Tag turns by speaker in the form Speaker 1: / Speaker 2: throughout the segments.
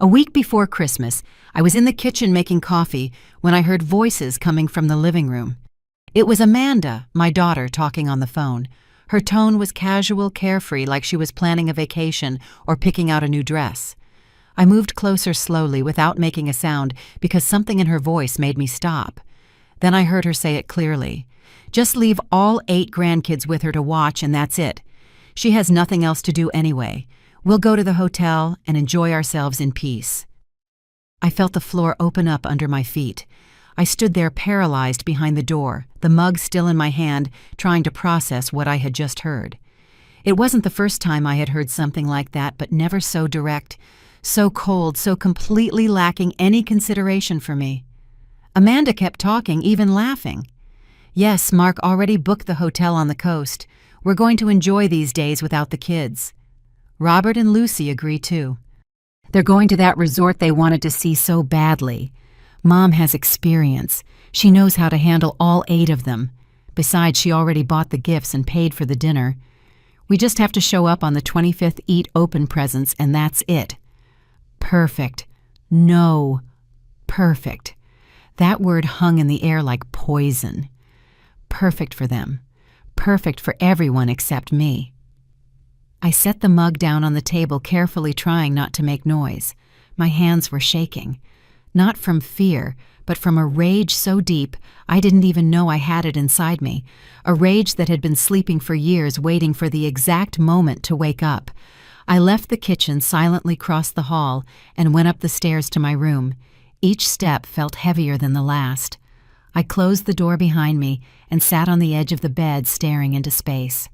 Speaker 1: A week before Christmas, I was in the kitchen making coffee when I heard voices coming from the living room. It was Amanda, my daughter, talking on the phone. Her tone was casual, carefree, like she was planning a vacation or picking out a new dress. I moved closer slowly without making a sound because something in her voice made me stop. Then I heard her say it clearly. "Just leave all 8 grandkids with her to watch and that's it. She has nothing else to do anyway. We'll go to the hotel and enjoy ourselves in peace." I felt the floor open up under my feet. I stood there paralyzed behind the door, the mug still in my hand, trying to process what I had just heard. It wasn't the first time I had heard something like that, but never so direct, so cold, so completely lacking any consideration for me. Amanda kept talking, even laughing. "Yes, Mark already booked the hotel on the coast. We're going to enjoy these days without the kids. Robert and Lucy agree too. They're going to that resort they wanted to see so badly. Mom has experience. She knows how to handle all 8 of them. Besides, she already bought the gifts and paid for the dinner. We just have to show up on the 25th, eat open presents, and that's it." Perfect. No. Perfect. That word hung in the air like poison. Perfect for them. Perfect for everyone except me. I set the mug down on the table, carefully trying not to make noise. My hands were shaking. Not from fear, but from a rage so deep I didn't even know I had it inside me. A rage that had been sleeping for years, waiting for the exact moment to wake up. I left the kitchen, silently crossed the hall, and went up the stairs to my room. Each step felt heavier than the last. I closed the door behind me and sat on the edge of the bed, staring into space.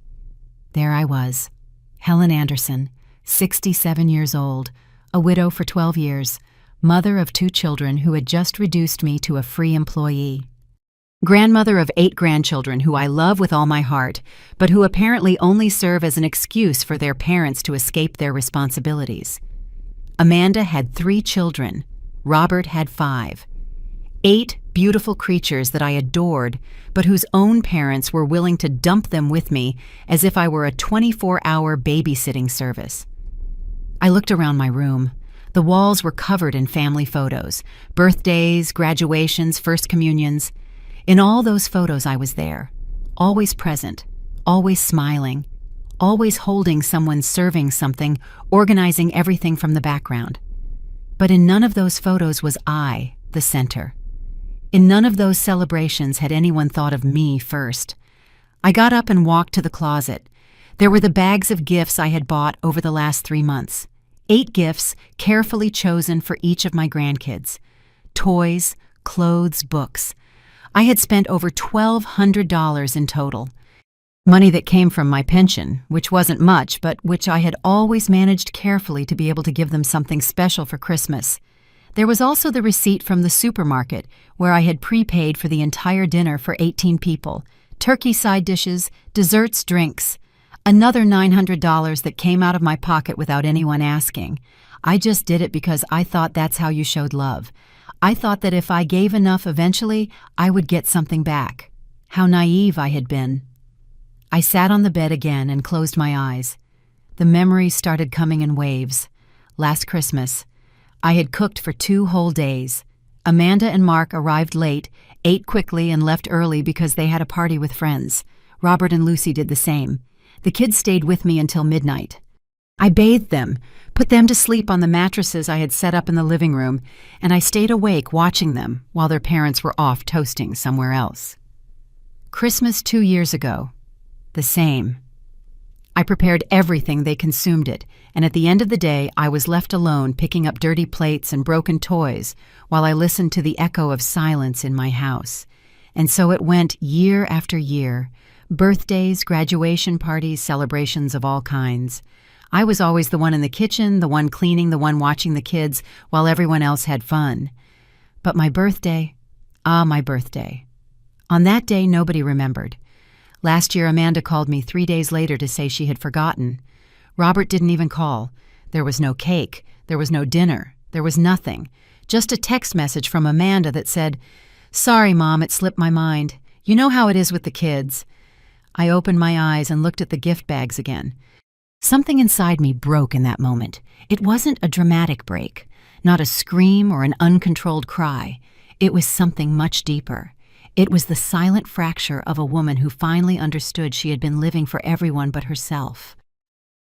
Speaker 1: There I was. Helen Anderson, 67 years old, a widow for 12 years, mother of 2 children who had just reduced me to a free employee. Grandmother of 8 grandchildren who I love with all my heart, but who apparently only serve as an excuse for their parents to escape their responsibilities. Amanda had 3 children. Robert had 5. 8 beautiful creatures that I adored, but whose own parents were willing to dump them with me as if I were a 24-hour babysitting service. I looked around my room. The walls were covered in family photos, birthdays, graduations, first communions. In all those photos I was there, always present, always smiling, always holding someone serving something, organizing everything from the background. But in none of those photos was I the center. In none of those celebrations had anyone thought of me first. I got up and walked to the closet. There were the bags of gifts I had bought over the last 3 months. 8 gifts carefully chosen for each of my grandkids. Toys, clothes, books. I had spent over $1,200 in total. Money that came from my pension, which wasn't much, but which I had always managed carefully to be able to give them something special for Christmas. There was also the receipt from the supermarket, where I had prepaid for the entire dinner for 18 people. Turkey side dishes, desserts, drinks. Another $900 that came out of my pocket without anyone asking. I just did it because I thought that's how you showed love. I thought that if I gave enough eventually, I would get something back. How naive I had been. I sat on the bed again and closed my eyes. The memories started coming in waves. Last Christmas, I had cooked for 2 whole days. Amanda and Mark arrived late, ate quickly and left early because they had a party with friends. Robert and Lucy did the same. The kids stayed with me until midnight. I bathed them, put them to sleep on the mattresses I had set up in the living room, and I stayed awake watching them while their parents were off toasting somewhere else. Christmas 2 years ago. The same. I prepared everything, they consumed it, and at the end of the day I was left alone picking up dirty plates and broken toys while I listened to the echo of silence in my house. And so it went year after year. Birthdays, graduation parties, celebrations of all kinds. I was always the one in the kitchen, the one cleaning, the one watching the kids, while everyone else had fun. But my birthday, my birthday. On that day, nobody remembered. Last year, Amanda called me 3 days later to say she had forgotten. Robert didn't even call. There was no cake. There was no dinner. There was nothing. Just a text message from Amanda that said, "Sorry, Mom, it slipped my mind. You know how it is with the kids." I opened my eyes and looked at the gift bags again. Something inside me broke in that moment. It wasn't a dramatic break. Not a scream or an uncontrolled cry. It was something much deeper. It was the silent fracture of a woman who finally understood she had been living for everyone but herself.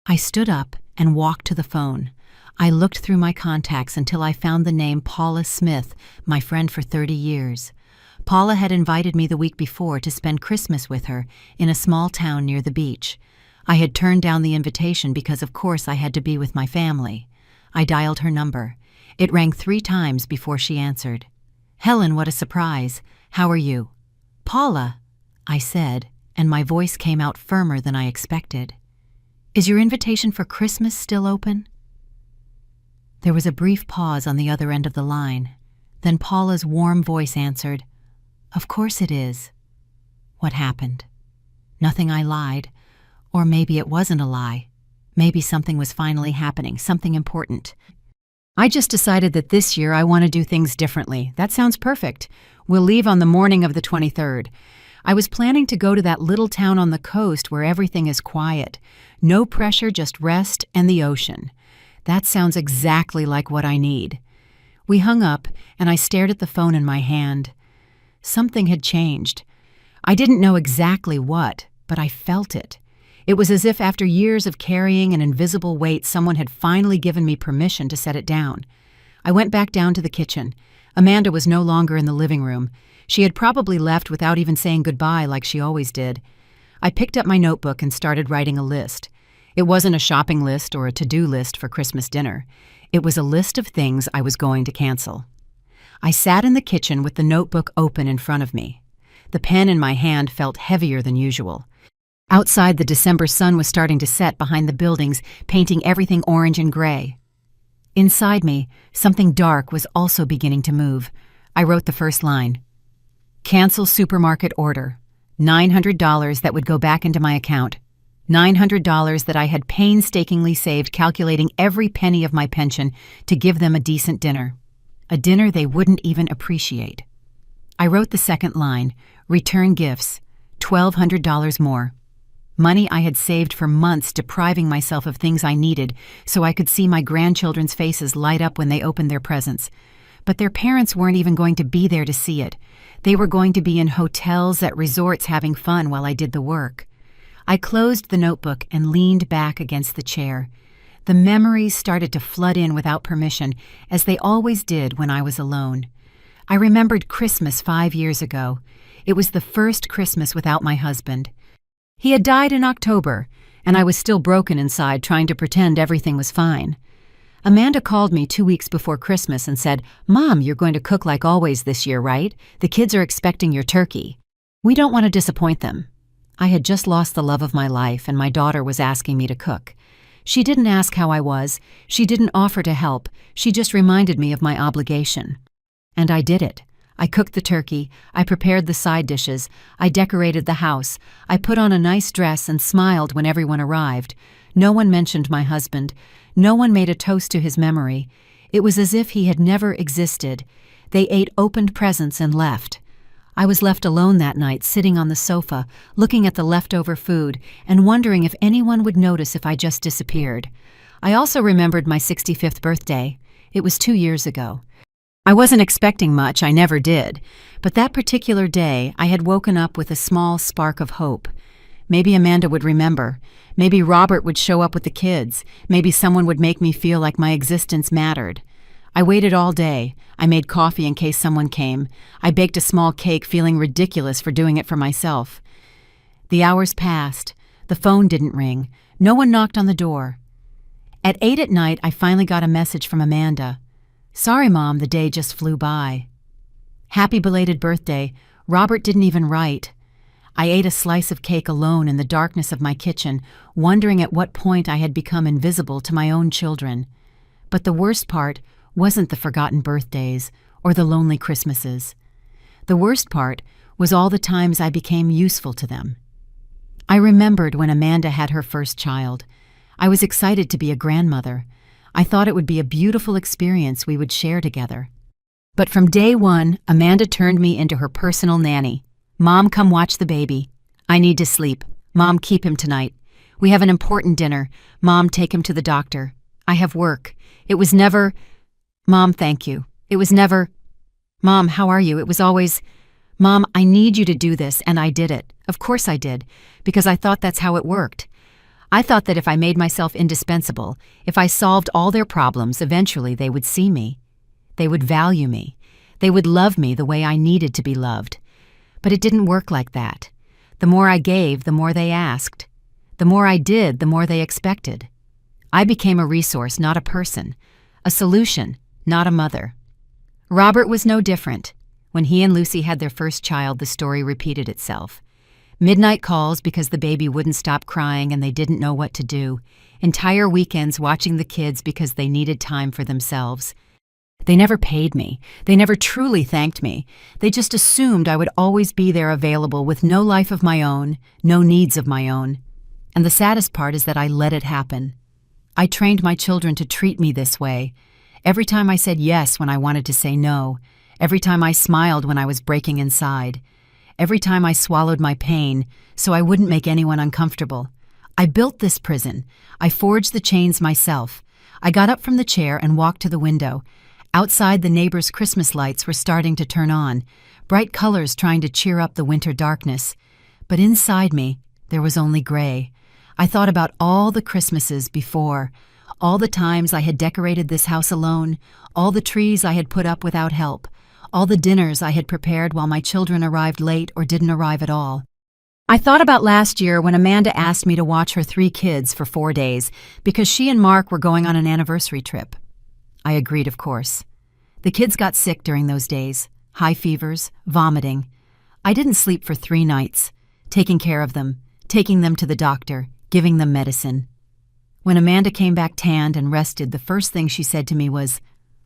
Speaker 1: I stood up and walked to the phone. I looked through my contacts until I found the name Paula Smith, my friend for 30 years. Paula had invited me the week before to spend Christmas with her in a small town near the beach. I had turned down the invitation because of course I had to be with my family. I dialed her number. It rang 3 times before she answered. "Helen, what a surprise. How are you?" "Paula," I said, and my voice came out firmer than I expected. "Is your invitation for Christmas still open?" There was a brief pause on the other end of the line. Then Paula's warm voice answered, "Of course it is." What happened? Nothing. I lied. Or maybe it wasn't a lie. Maybe something was finally happening, something important. I just decided that this year I want to do things differently. That sounds perfect. We'll leave on the morning of the 23rd. I was planning to go to that little town on the coast where everything is quiet. No pressure, just rest and the ocean. That sounds exactly like what I need. We hung up, and I stared at the phone in my hand. Something had changed. I didn't know exactly what, but I felt it. It was as if after years of carrying an invisible weight, someone had finally given me permission to set it down. I went back down to the kitchen. Amanda was no longer in the living room. She had probably left without even saying goodbye like she always did. I picked up my notebook and started writing a list. It wasn't a shopping list or a to-do list for Christmas dinner. It was a list of things I was going to cancel. I sat in the kitchen with the notebook open in front of me. The pen in my hand felt heavier than usual. Outside, the December sun was starting to set behind the buildings, painting everything orange and gray. Inside me, something dark was also beginning to move. I wrote the first line. Cancel supermarket order. $900 that would go back into my account. $900 that I had painstakingly saved, calculating every penny of my pension to give them a decent dinner. A dinner they wouldn't even appreciate. I wrote the second line. Return gifts. $1,200 more. Money I had saved for months, depriving myself of things I needed so I could see my grandchildren's faces light up when they opened their presents. But their parents weren't even going to be there to see it. They were going to be in hotels, at resorts, having fun while I did the work. I closed the notebook and leaned back against the chair. The memories started to flood in without permission, as they always did when I was alone. I remembered Christmas 5 years ago. It was the first Christmas without my husband. He had died in October, and I was still broken inside, trying to pretend everything was fine. Amanda called me 2 weeks before Christmas and said, "Mom, you're going to cook like always this year, right? The kids are expecting your turkey. We don't want to disappoint them." I had just lost the love of my life, and my daughter was asking me to cook. She didn't ask how I was. She didn't offer to help. She just reminded me of my obligation. And I did it. I cooked the turkey, I prepared the side dishes, I decorated the house, I put on a nice dress and smiled when everyone arrived. No one mentioned my husband. No one made a toast to his memory. It was as if he had never existed. They ate opened presents and left. I was left alone that night, sitting on the sofa, looking at the leftover food and wondering if anyone would notice if I just disappeared. I also remembered my 65th birthday. It was 2 years ago. I wasn't expecting much, I never did, but that particular day I had woken up with a small spark of hope. Maybe Amanda would remember. Maybe Robert would show up with the kids. Maybe someone would make me feel like my existence mattered. I waited all day. I made coffee in case someone came. I baked a small cake, feeling ridiculous for doing it for myself. The hours passed. The phone didn't ring. No one knocked on the door. At 8 at night, I finally got a message from Amanda. "Sorry, Mom, the day just flew by." Happy belated birthday. Robert didn't even write. I ate a slice of cake alone in the darkness of my kitchen, wondering at what point I had become invisible to my own children. But the worst part wasn't the forgotten birthdays or the lonely Christmases. The worst part was all the times I became useful to them. I remembered when Amanda had her first child. I was excited to be a grandmother. I thought it would be a beautiful experience we would share together. But from day one, Amanda turned me into her personal nanny. "Mom, come watch the baby. I need to sleep. Mom, keep him tonight. We have an important dinner. Mom, take him to the doctor. I have work." It was never, Mom, thank you. It was never, Mom, how are you? It was always, Mom, I need you to do this, and I did it. Of course I did, because I thought that's how it worked. I thought that if I made myself indispensable, if I solved all their problems, eventually they would see me. They would value me. They would love me the way I needed to be loved. But it didn't work like that. The more I gave, the more they asked. The more I did, the more they expected. I became a resource, not a person. A solution, not a mother. Robert was no different. When he and Lucy had their first child, the story repeated itself. Midnight calls because the baby wouldn't stop crying and they didn't know what to do. Entire weekends watching the kids because they needed time for themselves. They never paid me. They never truly thanked me. They just assumed I would always be there available with no life of my own, no needs of my own. And the saddest part is that I let it happen. I trained my children to treat me this way. Every time I said yes when I wanted to say no. Every time I smiled when I was breaking inside. Every time I swallowed my pain so I wouldn't make anyone uncomfortable. I built this prison. I forged the chains myself. I got up from the chair and walked to the window. Outside, the neighbors' Christmas lights were starting to turn on, bright colors trying to cheer up the winter darkness. But inside me, there was only gray. I thought about all the Christmases before, all the times I had decorated this house alone, all the trees I had put up without help, all the dinners I had prepared while my children arrived late or didn't arrive at all. I thought about last year when Amanda asked me to watch her 3 kids for 4 days because she and Mark were going on an anniversary trip. I agreed, of course. The kids got sick during those days, high fevers, vomiting. I didn't sleep for 3 nights, taking care of them, taking them to the doctor, giving them medicine. When Amanda came back tanned and rested, the first thing she said to me was,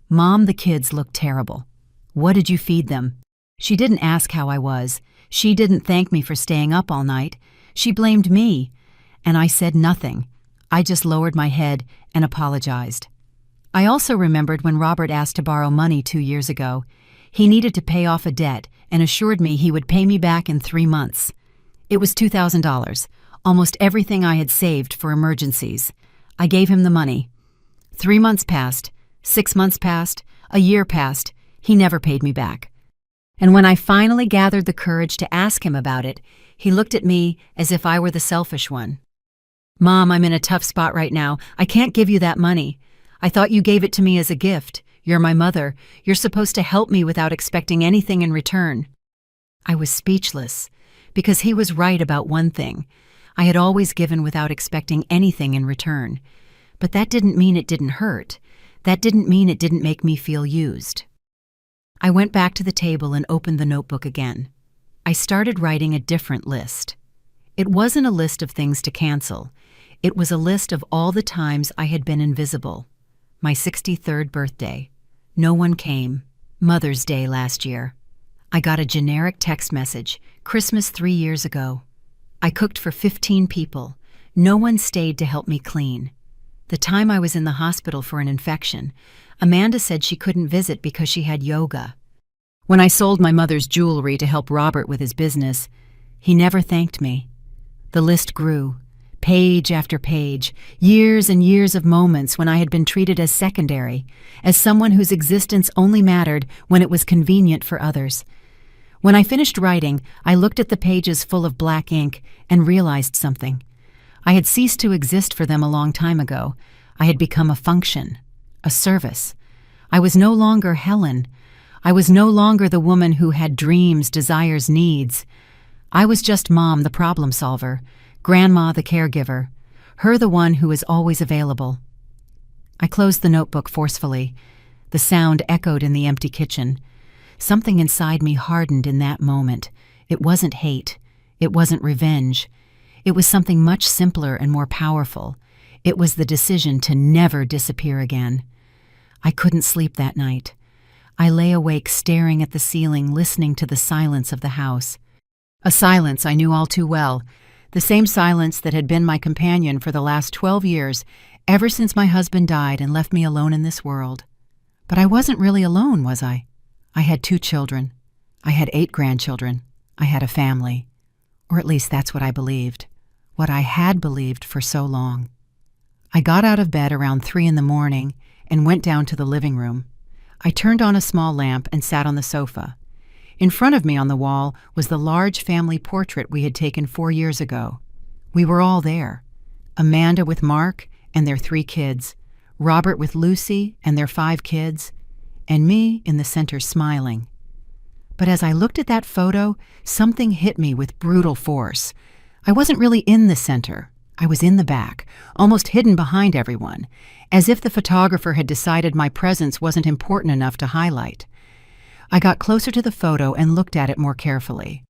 Speaker 1: "Mom, the kids look terrible. What did you feed them?" She didn't ask how I was. She didn't thank me for staying up all night. She blamed me. And I said nothing. I just lowered my head and apologized. I also remembered when Robert asked to borrow money 2 years ago. He needed to pay off a debt and assured me he would pay me back in 3 months. It was $2,000, almost everything I had saved for emergencies. I gave him the money. 3 months passed, 6 months passed, a year passed. He never paid me back. And when I finally gathered the courage to ask him about it, he looked at me as if I were the selfish one. "Mom, I'm in a tough spot right now. I can't give you that money. I thought you gave it to me as a gift. You're my mother. You're supposed to help me without expecting anything in return." I was speechless, because he was right about one thing. I had always given without expecting anything in return. But that didn't mean it didn't hurt. That didn't mean it didn't make me feel used. I went back to the table and opened the notebook again. I started writing a different list. It wasn't a list of things to cancel. It was a list of all the times I had been invisible. My 63rd birthday. No one came. Mother's Day last year. I got a generic text message. Christmas 3 years ago. I cooked for 15 people. No one stayed to help me clean. The time I was in the hospital for an infection, Amanda said she couldn't visit because she had yoga. When I sold my mother's jewelry to help Robert with his business, he never thanked me. The list grew, page after page, years and years of moments when I had been treated as secondary, as someone whose existence only mattered when it was convenient for others. When I finished writing, I looked at the pages full of black ink and realized something. I had ceased to exist for them a long time ago. I had become a function, a service. I was no longer Helen. I was no longer the woman who had dreams, desires, needs. I was just Mom, the problem solver, Grandma, the caregiver, her the one who is always available. I closed the notebook forcefully. The sound echoed in the empty kitchen. Something inside me hardened in that moment. It wasn't hate. It wasn't revenge. It was something much simpler and more powerful. It was the decision to never disappear again. I couldn't sleep that night. I lay awake staring at the ceiling, listening to the silence of the house. A silence I knew all too well, the same silence that had been my companion for the last 12 years, ever since my husband died and left me alone in this world. But I wasn't really alone, was I? I had 2 children. I had 8 grandchildren. I had a family. Or at least that's what I believed. What I had believed for so long. I got out of bed around 3 in the morning and went down to the living room. I turned on a small lamp and sat on the sofa. In front of me on the wall was the large family portrait we had taken 4 years ago. We were all there. Amanda with Mark and their 3 kids, Robert with Lucy and their 5 kids, and me in the center smiling. But as I looked at that photo, something hit me with brutal force. I wasn't really in the center. I was in the back, almost hidden behind everyone, as if the photographer had decided my presence wasn't important enough to highlight. I got closer to the photo and looked at it more carefully.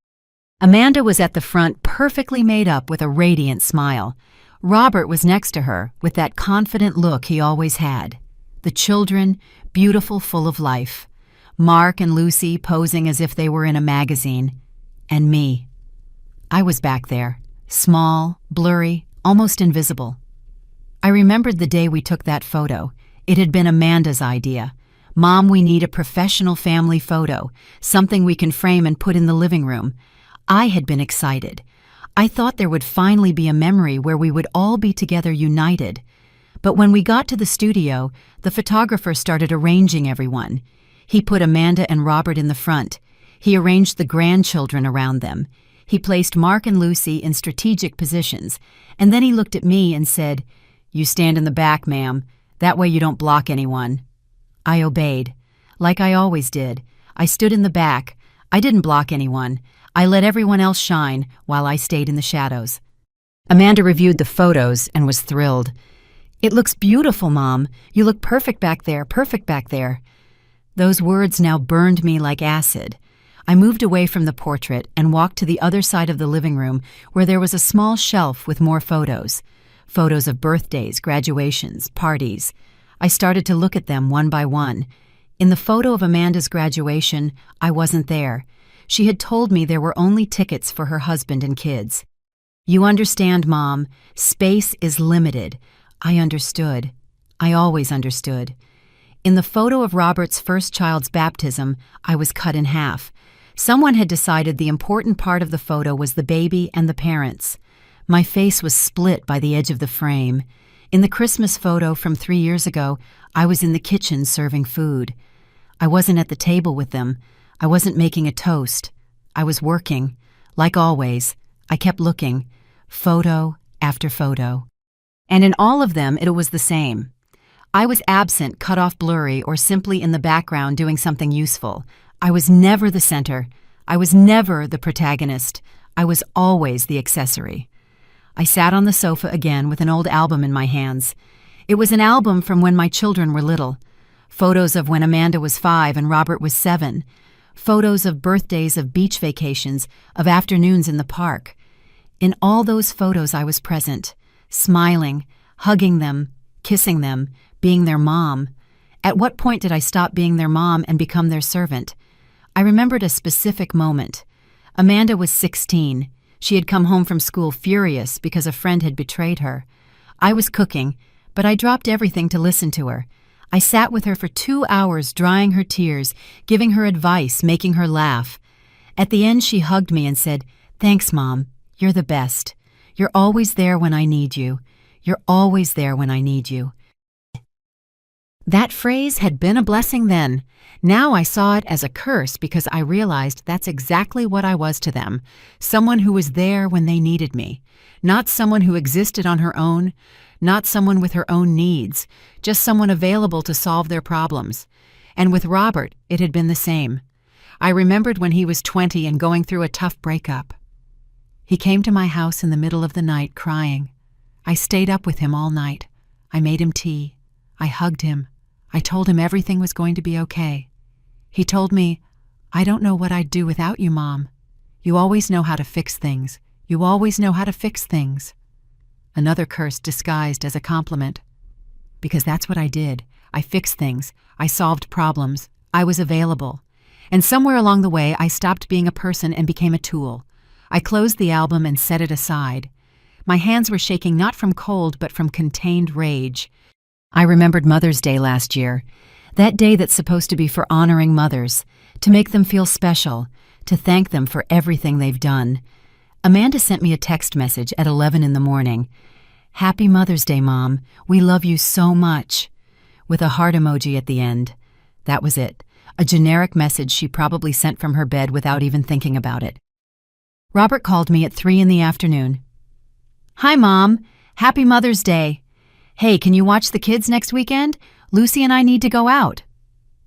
Speaker 1: Amanda was at the front, perfectly made up with a radiant smile. Robert was next to her, with that confident look he always had. The children, beautiful, full of life. Mark and Lucy posing as if they were in a magazine. And me. I was back there, small, blurry, almost invisible. I remembered the day we took that photo. It had been Amanda's idea. "Mom, we need a professional family photo, something we can frame and put in the living room." I had been excited. I thought there would finally be a memory where we would all be together united. But when we got to the studio, the photographer started arranging everyone. He put Amanda and Robert in the front. He arranged the grandchildren around them. He placed Mark and Lucy in strategic positions, and then he looked at me and said, "You stand in the back, ma'am. That way you don't block anyone." I obeyed. Like I always did. I stood in the back. I didn't block anyone. I let everyone else shine while I stayed in the shadows. Amanda reviewed the photos and was thrilled. "It looks beautiful, Mom. You look perfect back there, perfect back there." Those words now burned me like acid. I moved away from the portrait and walked to the other side of the living room where there was a small shelf with more photos. Photos of birthdays, graduations, parties. I started to look at them one by one. In the photo of Amanda's graduation, I wasn't there. She had told me there were only tickets for her husband and kids. "You understand, Mom, space is limited." I understood. I always understood. In the photo of Robert's first child's baptism, I was cut in half. Someone had decided the important part of the photo was the baby and the parents. My face was split by the edge of the frame. In the Christmas photo from 3 years ago, I was in the kitchen serving food. I wasn't at the table with them. I wasn't making a toast. I was working. Like always, I kept looking, photo after photo. And in all of them, it was the same. I was absent, cut off blurry, or simply in the background doing something useful. I was never the center. I was never the protagonist. I was always the accessory. I sat on the sofa again with an old album in my hands. It was an album from when my children were little. Photos of when Amanda was 5 and Robert was 7. Photos of birthdays, of beach vacations, of afternoons in the park. In all those photos I was present, smiling, hugging them, kissing them, being their mom. At what point did I stop being their mom and become their servant? I remembered a specific moment. Amanda was 16. She had come home from school furious because a friend had betrayed her. I was cooking, but I dropped everything to listen to her. I sat with her for 2 hours, drying her tears, giving her advice, making her laugh. At the end, she hugged me and said, "Thanks, Mom. You're the best. You're always there when I need you. You're always there when I need you." That phrase had been a blessing then. Now I saw it as a curse because I realized that's exactly what I was to them. Someone who was there when they needed me. Not someone who existed on her own. Not someone with her own needs. Just someone available to solve their problems. And with Robert, it had been the same. I remembered when he was 20 and going through a tough breakup. He came to my house in the middle of the night crying. I stayed up with him all night. I made him tea. I hugged him. I told him everything was going to be okay. He told me, "I don't know what I'd do without you, Mom. You always know how to fix things. You always know how to fix things." Another curse disguised as a compliment. Because that's what I did. I fixed things. I solved problems. I was available. And somewhere along the way, I stopped being a person and became a tool. I closed the album and set it aside. My hands were shaking not from cold, but from contained rage. I remembered Mother's Day last year, that day that's supposed to be for honoring mothers, to make them feel special, to thank them for everything they've done. Amanda sent me a text message at 11 in the morning. "Happy Mother's Day, Mom. We love you so much," with a heart emoji at the end. That was it. A generic message she probably sent from her bed without even thinking about it. Robert called me at 3 in the afternoon. "Hi, Mom. Happy Mother's Day. Hey, can you watch the kids next weekend? Lucy and I need to go out."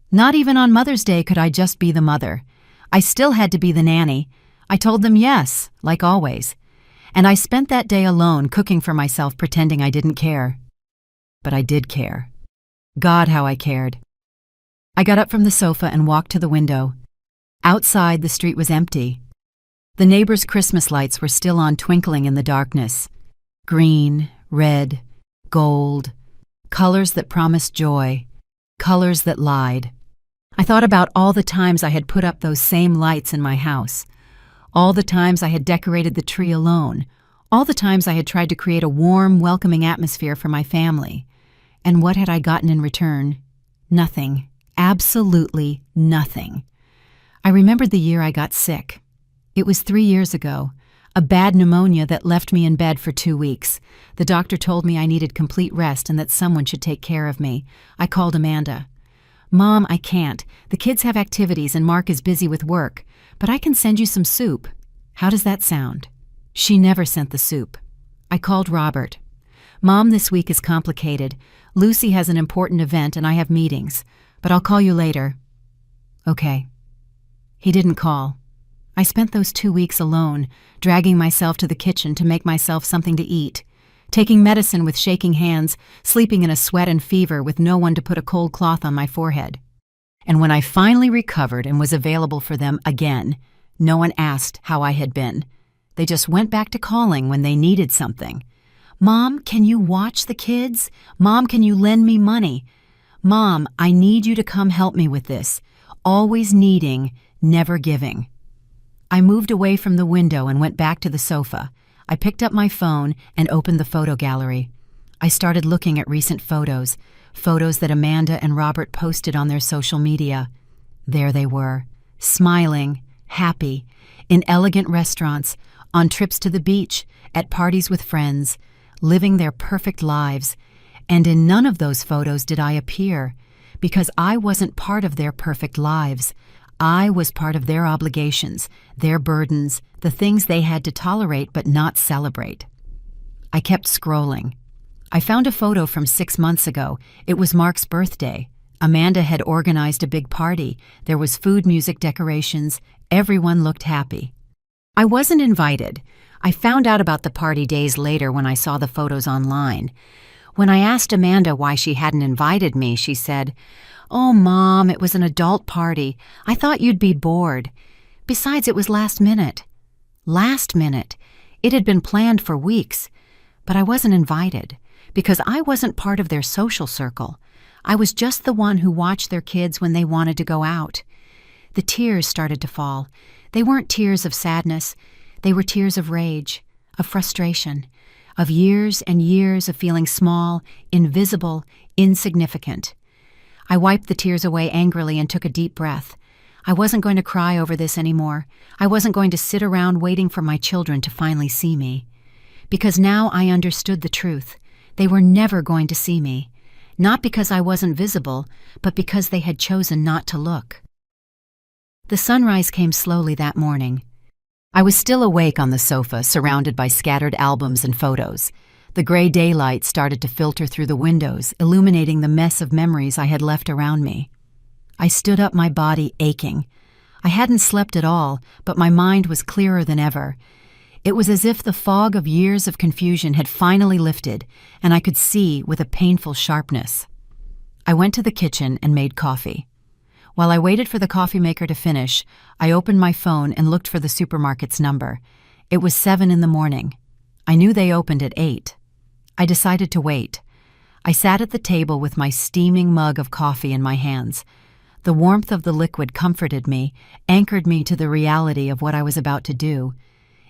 Speaker 1: Not even on Mother's Day could I just be the mother. I still had to be the nanny. I told them yes, like always. And I spent that day alone cooking for myself, pretending I didn't care. But I did care. God, how I cared. I got up from the sofa and walked to the window. Outside, the street was empty. The neighbors' Christmas lights were still on, twinkling in the darkness. Green, red, gold, colors that promised joy, colors that lied. I thought about all the times I had put up those same lights in my house, all the times I had decorated the tree alone, all the times I had tried to create a warm, welcoming atmosphere for my family. And what had I gotten in return? Nothing. Absolutely nothing. I remembered the year I got sick. It was 3 years ago, a bad pneumonia that left me in bed for 2 weeks. The doctor told me I needed complete rest and that someone should take care of me. I called Amanda. "Mom, I can't. The kids have activities and Mark is busy with work, but I can send you some soup. How does that sound?" She never sent the soup. I called Robert. "Mom, this week is complicated. Lucy has an important event and I have meetings, but I'll call you later." Okay. He didn't call. I spent those 2 weeks alone, dragging myself to the kitchen to make myself something to eat, taking medicine with shaking hands, sleeping in a sweat and fever with no one to put a cold cloth on my forehead. And when I finally recovered and was available for them again, no one asked how I had been. They just went back to calling when they needed something. "Mom, can you watch the kids? Mom, can you lend me money? Mom, I need you to come help me with this." Always needing, never giving. I moved away from the window and went back to the sofa. I picked up my phone and opened the photo gallery. I started looking at recent photos that Amanda and Robert posted on their social media. There they were, smiling, happy, in elegant restaurants, on trips to the beach, at parties with friends, living their perfect lives. And in none of those photos did I appear, because I wasn't part of their perfect lives. I was part of their obligations, their burdens, the things they had to tolerate but not celebrate. I kept scrolling. I found a photo from 6 months ago. It was Mark's birthday. Amanda had organized a big party. There was food, music, decorations. Everyone looked happy. I wasn't invited. I found out about the party days later when I saw the photos online. When I asked Amanda why she hadn't invited me, she said, "Oh, Mom, it was an adult party. I thought you'd be bored. Besides, it was last minute." Last minute. It had been planned for weeks. But I wasn't invited, because I wasn't part of their social circle. I was just the one who watched their kids when they wanted to go out. The tears started to fall. They weren't tears of sadness. They were tears of rage, of frustration, of years and years of feeling small, invisible, insignificant. I wiped the tears away angrily and took a deep breath. I wasn't going to cry over this anymore. I wasn't going to sit around waiting for my children to finally see me. Because now I understood the truth. They were never going to see me. Not because I wasn't visible, but because they had chosen not to look. The sunrise came slowly that morning. I was still awake on the sofa, surrounded by scattered albums and photos. The gray daylight started to filter through the windows, illuminating the mess of memories I had left around me. I stood up, my body aching. I hadn't slept at all, but my mind was clearer than ever. It was as if the fog of years of confusion had finally lifted, and I could see with a painful sharpness. I went to the kitchen and made coffee. While I waited for the coffee maker to finish, I opened my phone and looked for the supermarket's number. It was 7 in the morning. I knew they opened at 8. I decided to wait. I sat at the table with my steaming mug of coffee in my hands. The warmth of the liquid comforted me, anchored me to the reality of what I was about to do.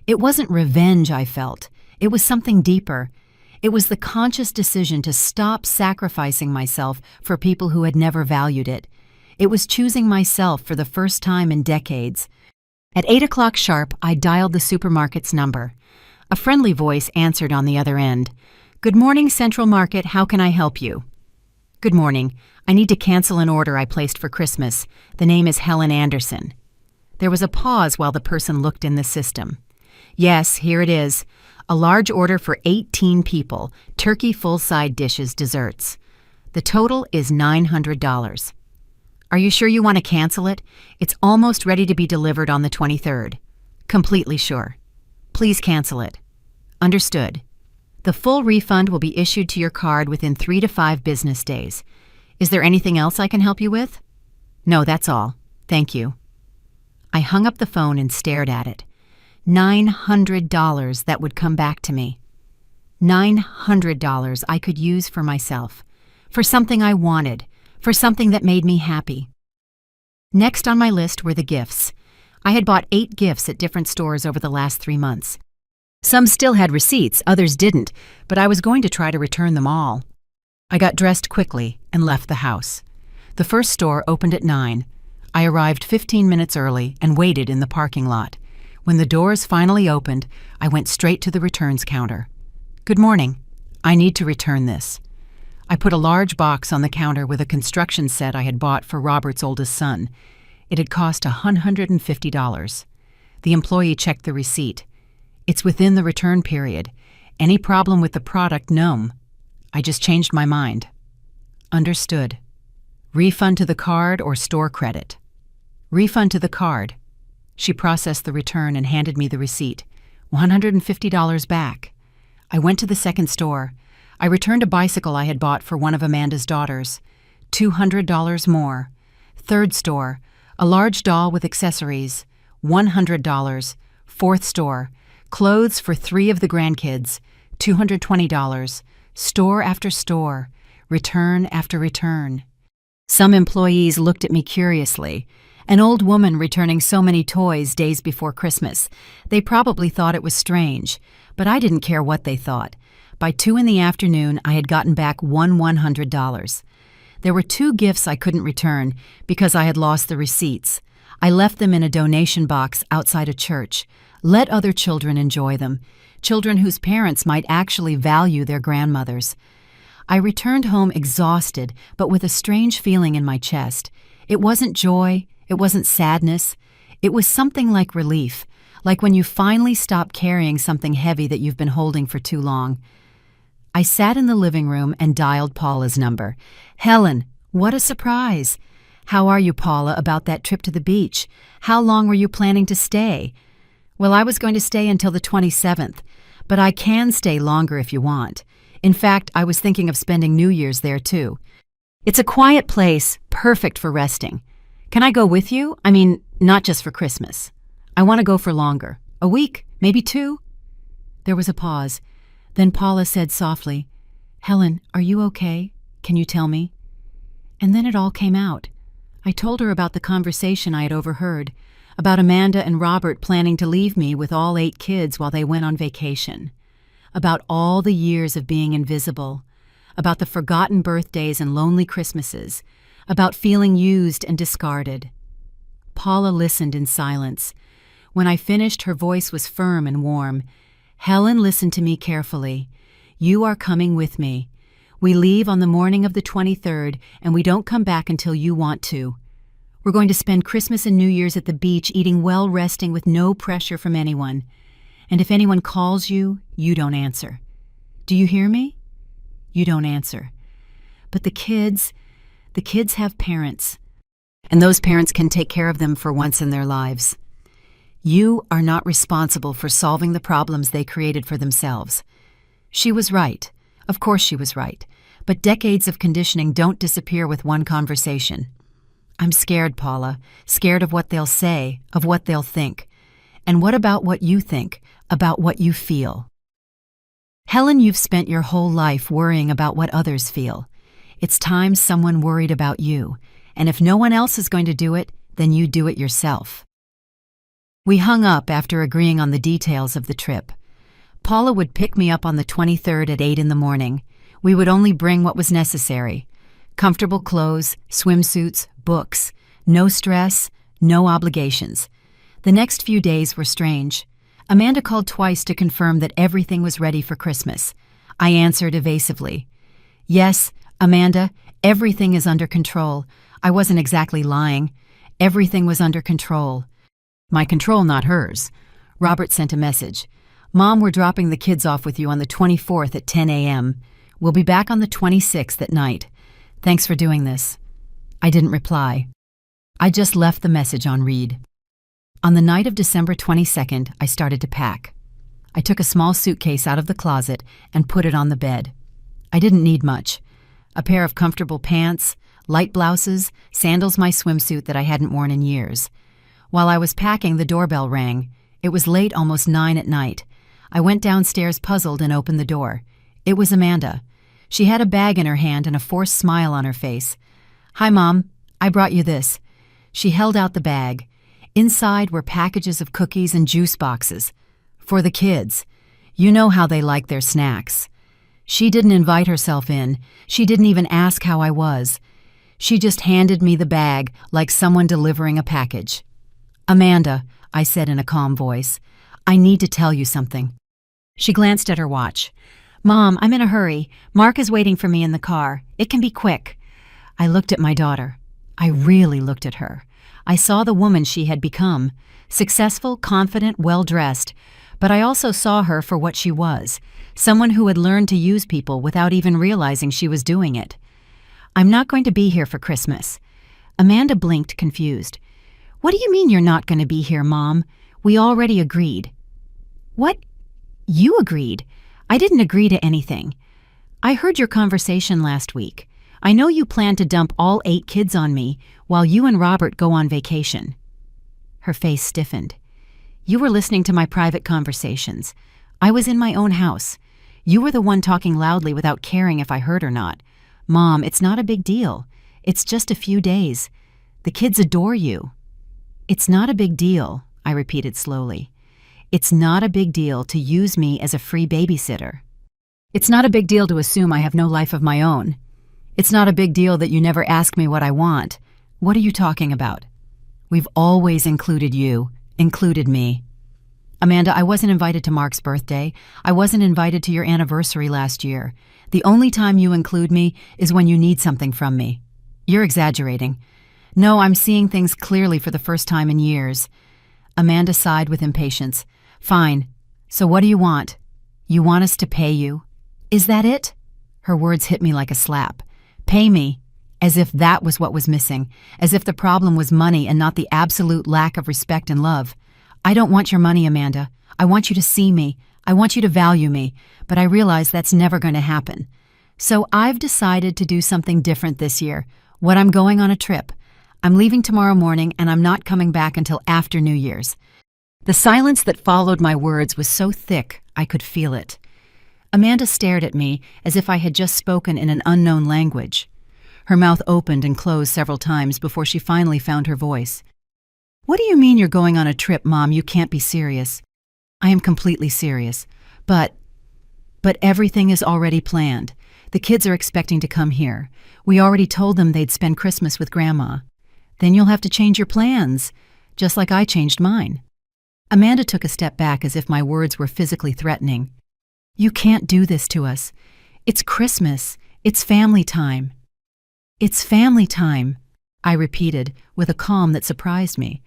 Speaker 1: It wasn't revenge I felt. It was something deeper. It was the conscious decision to stop sacrificing myself for people who had never valued it. It was choosing myself for the first time in decades. At 8 o'clock sharp, I dialed the supermarket's number. A friendly voice answered on the other end. "Good morning, Central Market. How can I help you?" Good morning. I need to cancel an order I placed for Christmas. The name is Helen Anderson. There was a pause while the person looked in the system. Yes, here it is. A large order for 18 people, turkey full-side dishes, desserts. The total is $900. Are you sure you want to cancel it? It's almost ready to be delivered on the 23rd. Completely sure. Please cancel it. Understood. The full refund will be issued to your card within 3 to 5 business days. Is there anything else I can help you with? No, that's all. Thank you. I hung up the phone and stared at it. $900 that would come back to me. $900 I could use for myself, for something I wanted, for something that made me happy. Next on my list were the gifts. I had bought 8 gifts at different stores over the last 3 months. Some still had receipts, others didn't, but I was going to try to return them all. I got dressed quickly and left the house. The first store opened at 9. I arrived 15 minutes early and waited in the parking lot. When the doors finally opened, I went straight to the returns counter. Good morning. I need to return this. I put a large box on the counter with a construction set I had bought for Robert's oldest son. It had cost $150. The employee checked the receipt. It's within the return period. Any problem with the product, no. I just changed my mind. Understood. Refund to the card or store credit? Refund to the card. She processed the return and handed me the receipt. $150 back. I went to the second store. I returned a bicycle I had bought for one of Amanda's daughters. $200 more. Third store. A large doll with accessories. $100. Fourth store. Clothes for 3 of the grandkids. $220. Store after store. Return after return. Some employees looked at me curiously. An old woman returning so many toys days before Christmas. They probably thought it was strange, but I didn't care what they thought. By 2 in the afternoon, I had gotten back $100. There were 2 gifts I couldn't return because I had lost the receipts. I left them in a donation box outside a church. Let other children enjoy them, children whose parents might actually value their grandmothers. I returned home exhausted, but with a strange feeling in my chest. It wasn't joy. It wasn't sadness. It was something like relief, like when you finally stop carrying something heavy that you've been holding for too long. I sat in the living room and dialed Paula's number. Helen, what a surprise. How are you, Paula, about that trip to the beach? How long were you planning to stay? Well, I was going to stay until the 27th, but I can stay longer if you want. In fact, I was thinking of spending New Year's there too. It's a quiet place, perfect for resting. Can I go with you? I mean, not just for Christmas. I want to go for longer. A week, maybe 2? There was a pause. Then Paula said softly, Helen, are you okay? Can you tell me? And then it all came out. I told her about the conversation I had overheard, about Amanda and Robert planning to leave me with all 8 kids while they went on vacation, about all the years of being invisible, about the forgotten birthdays and lonely Christmases, about feeling used and discarded. Paula listened in silence. When I finished, her voice was firm and warm. Helen, listen to me carefully. You are coming with me. We leave on the morning of the 23rd, and we don't come back until you want to. We're going to spend Christmas and New Year's at the beach, eating well, resting with no pressure from anyone. And if anyone calls you, you don't answer. Do you hear me? You don't answer. But the kids have parents, and those parents can take care of them for once in their lives. You are not responsible for solving the problems they created for themselves. She was right. Of course she was right. But decades of conditioning don't disappear with one conversation. I'm scared, Paula, scared of what they'll say, of what they'll think. And what about what you think, about what you feel? Helen, you've spent your whole life worrying about what others feel. It's time someone worried about you, and if no one else is going to do it, then you do it yourself. We hung up after agreeing on the details of the trip. Paula would pick me up on the 23rd at 8 in the morning. We would only bring what was necessary. Comfortable clothes, swimsuits, books. No stress, no obligations. The next few days were strange. Amanda called twice to confirm that everything was ready for Christmas. I answered evasively. Yes, Amanda, Everything is under control. I wasn't exactly lying. Everything was under control. My control, not hers. Robert sent a message. Mom, we're dropping the kids off with you on the 24th at 10 a.m. We'll be back on the 26th at night. Thanks for doing this. I didn't reply. I just left the message on read. On the night of December 22nd, I started to pack. I took a small suitcase out of the closet and put it on the bed. I didn't need much. A pair of comfortable pants, light blouses, sandals, my swimsuit that I hadn't worn in years. While I was packing, the doorbell rang. It was late, almost 9 at night. I went downstairs puzzled and opened the door. It was Amanda. She had a bag in her hand and a forced smile on her face. Hi, Mom. I brought you this. She held out the bag. Inside were packages of cookies and juice boxes. For the kids. You know how they like their snacks. She didn't invite herself in. She didn't even ask how I was. She just handed me the bag like someone delivering a package. Amanda, I said in a calm voice, I need to tell you something. She glanced at her watch. Mom, I'm in a hurry. Mark is waiting for me in the car. It can be quick. I looked at my daughter. I really looked at her. I saw the woman she had become, successful, confident, well-dressed, but I also saw her for what she was, someone who had learned to use people without even realizing she was doing it. I'm not going to be here for Christmas. Amanda blinked, confused. What do you mean you're not going to be here, Mom? We already agreed. What? You agreed? I didn't agree to anything. I heard your conversation last week. I know you plan to dump all 8 kids on me while you and Robert go on vacation. Her face stiffened. You were listening to my private conversations. I was in my own house. You were the one talking loudly without caring if I heard or not. Mom, it's not a big deal. It's just a few days. The kids adore you. It's not a big deal, I repeated slowly. It's not a big deal to use me as a free babysitter. It's not a big deal to assume I have no life of my own. It's not a big deal that you never ask me what I want. What are you talking about? We've always included you, included me. Amanda, I wasn't invited to Mark's birthday. I wasn't invited to your anniversary last year. The only time you include me is when you need something from me. You're exaggerating. No, I'm seeing things clearly for the first time in years. Amanda sighed with impatience. Fine. So what do you want? You want us to pay you? Is that it? Her words hit me like a slap. Pay me. As if that was what was missing. As if the problem was money and not the absolute lack of respect and love. I don't want your money, Amanda. I want you to see me. I want you to value me. But I realize that's never going to happen. So I've decided to do something different this year. What I'm going on a trip. I'm leaving tomorrow morning and I'm not coming back until after New Year's. The silence that followed my words was so thick I could feel it. Amanda stared at me as if I had just spoken in an unknown language. Her mouth opened and closed several times before she finally found her voice. What do you mean you're going on a trip, Mom? You can't be serious. I am completely serious. But everything is already planned. The kids are expecting to come here. We already told them they'd spend Christmas with Grandma. Then you'll have to change your plans, just like I changed mine. Amanda took a step back as if my words were physically threatening. You can't do this to us. It's Christmas. It's family time. It's family time, I repeated with a calm that surprised me.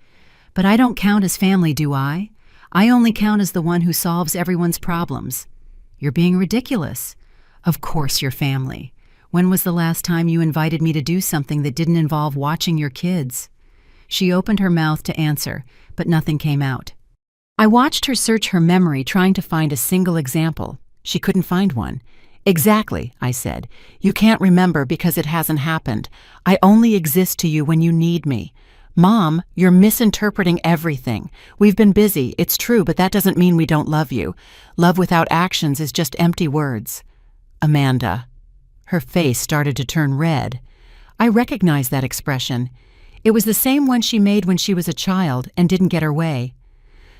Speaker 1: But I don't count as family, do I? I only count as the one who solves everyone's problems. You're being ridiculous. Of course you're family. When was the last time you invited me to do something that didn't involve watching your kids? She opened her mouth to answer, but nothing came out. I watched her search her memory, trying to find a single example. She couldn't find one. Exactly, I said. You can't remember because it hasn't happened. I only exist to you when you need me. Mom, you're misinterpreting everything. We've been busy, it's true, but that doesn't mean we don't love you. Love without actions is just empty words. Amanda. Her face started to turn red. I recognized that expression. It was the same one she made when she was a child and didn't get her way.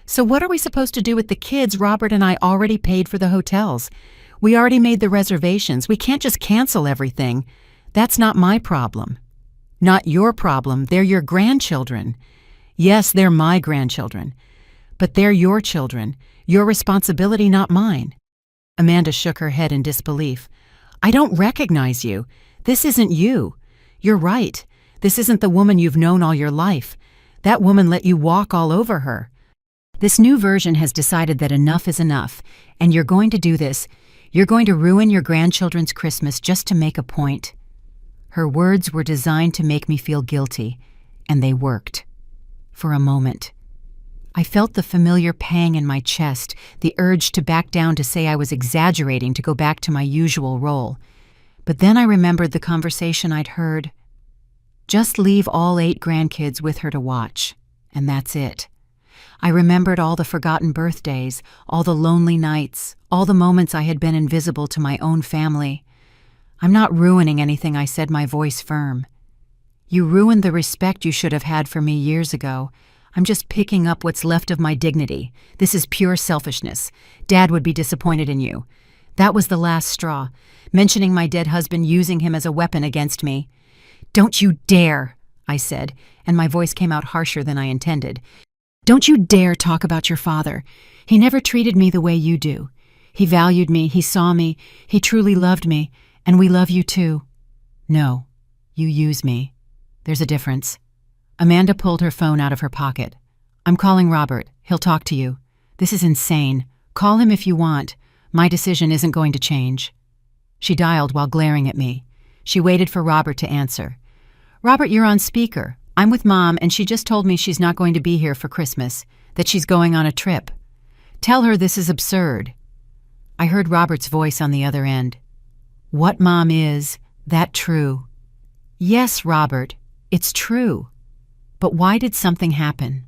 Speaker 1: So what are we supposed to do with the kids? Robert and I already paid for the hotels. We already made the reservations. We can't just cancel everything. That's not my problem. Not your problem. They're your grandchildren. Yes, they're my grandchildren. But they're your children. Your responsibility, not mine. Amanda shook her head in disbelief. I don't recognize you. This isn't you. You're right. This isn't the woman you've known all your life. That woman let you walk all over her. This new version has decided that enough is enough, and you're going to do this. You're going to ruin your grandchildren's Christmas just to make a point." Her words were designed to make me feel guilty, and they worked. For a moment. I felt the familiar pang in my chest, the urge to back down to say I was exaggerating to go back to my usual role. But then I remembered the conversation I'd heard. Just leave all 8 grandkids with her to watch, and that's it. I remembered all the forgotten birthdays, all the lonely nights, all the moments I had been invisible to my own family. "I'm not ruining anything," I said, my voice firm. "You ruined the respect you should have had for me years ago. I'm just picking up what's left of my dignity. This is pure selfishness. Dad would be disappointed in you." That was the last straw, mentioning my dead husband, using him as a weapon against me. "Don't you dare," I said, and my voice came out harsher than I intended. "Don't you dare talk about your father. He never treated me the way you do. He valued me, he saw me, he truly loved me, and we love you too." "No, you use me. There's a difference." Amanda pulled her phone out of her pocket. "I'm calling Robert. He'll talk to you. This is insane. Call him if you want. My decision isn't going to change." She dialed while glaring at me. She waited for Robert to answer. "Robert, you're on speaker. I'm with Mom, and she just told me she's not going to be here for Christmas, that she's going on a trip. Tell her this is absurd." I heard Robert's voice on the other end. "What, Mom, is that true?" "Yes, Robert, it's true. But why did something happen?"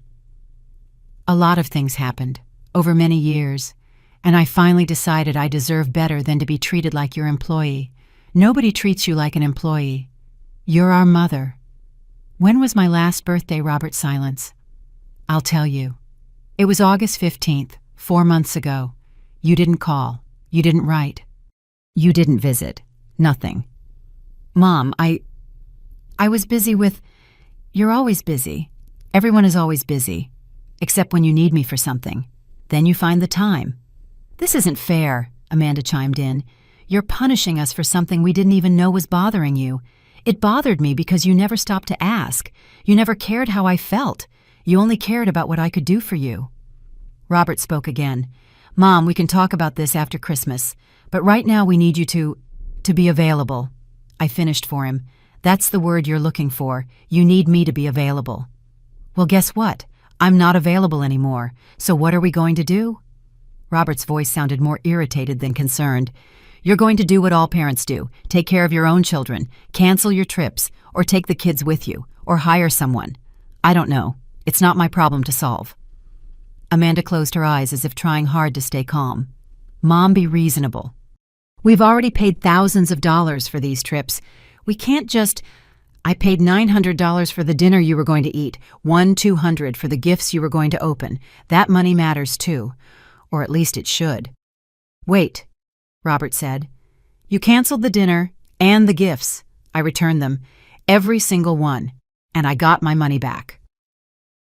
Speaker 1: "A lot of things happened, over many years, and I finally decided I deserve better than to be treated like your employee. Nobody treats you like an employee. You're our mother." "When was my last birthday?" Robert silence. "I'll tell you. It was August 15th, 4 months ago. You didn't call. You didn't write. You didn't visit. Nothing. Mom, I was busy with... You're always busy. Everyone is always busy. Except when you need me for something. Then you find the time." "This isn't fair," Amanda chimed in. "You're punishing us for something we didn't even know was bothering you. It bothered me because you never stopped to ask. You never cared how I felt. You only cared about what I could do for you." Robert spoke again. "Mom, we can talk about this after Christmas, but right now we need you to be available." I finished for him. "That's the word you're looking for. You need me to be available." "Well, guess what? I'm not available anymore. So what are we going to do?" Robert's voice sounded more irritated than concerned. "You're going to do what all parents do. Take care of your own children, cancel your trips, or take the kids with you, or hire someone. I don't know. It's not my problem to solve." Amanda closed her eyes as if trying hard to stay calm. "Mom, be reasonable. We've already paid thousands of dollars for these trips. We can't just... I paid $900 for the dinner you were going to eat, $200 for the gifts you were going to open. That money matters too. Or at least it should." "Wait," Robert said. "You canceled the dinner and the gifts. I returned them, every single one, and I got my money back."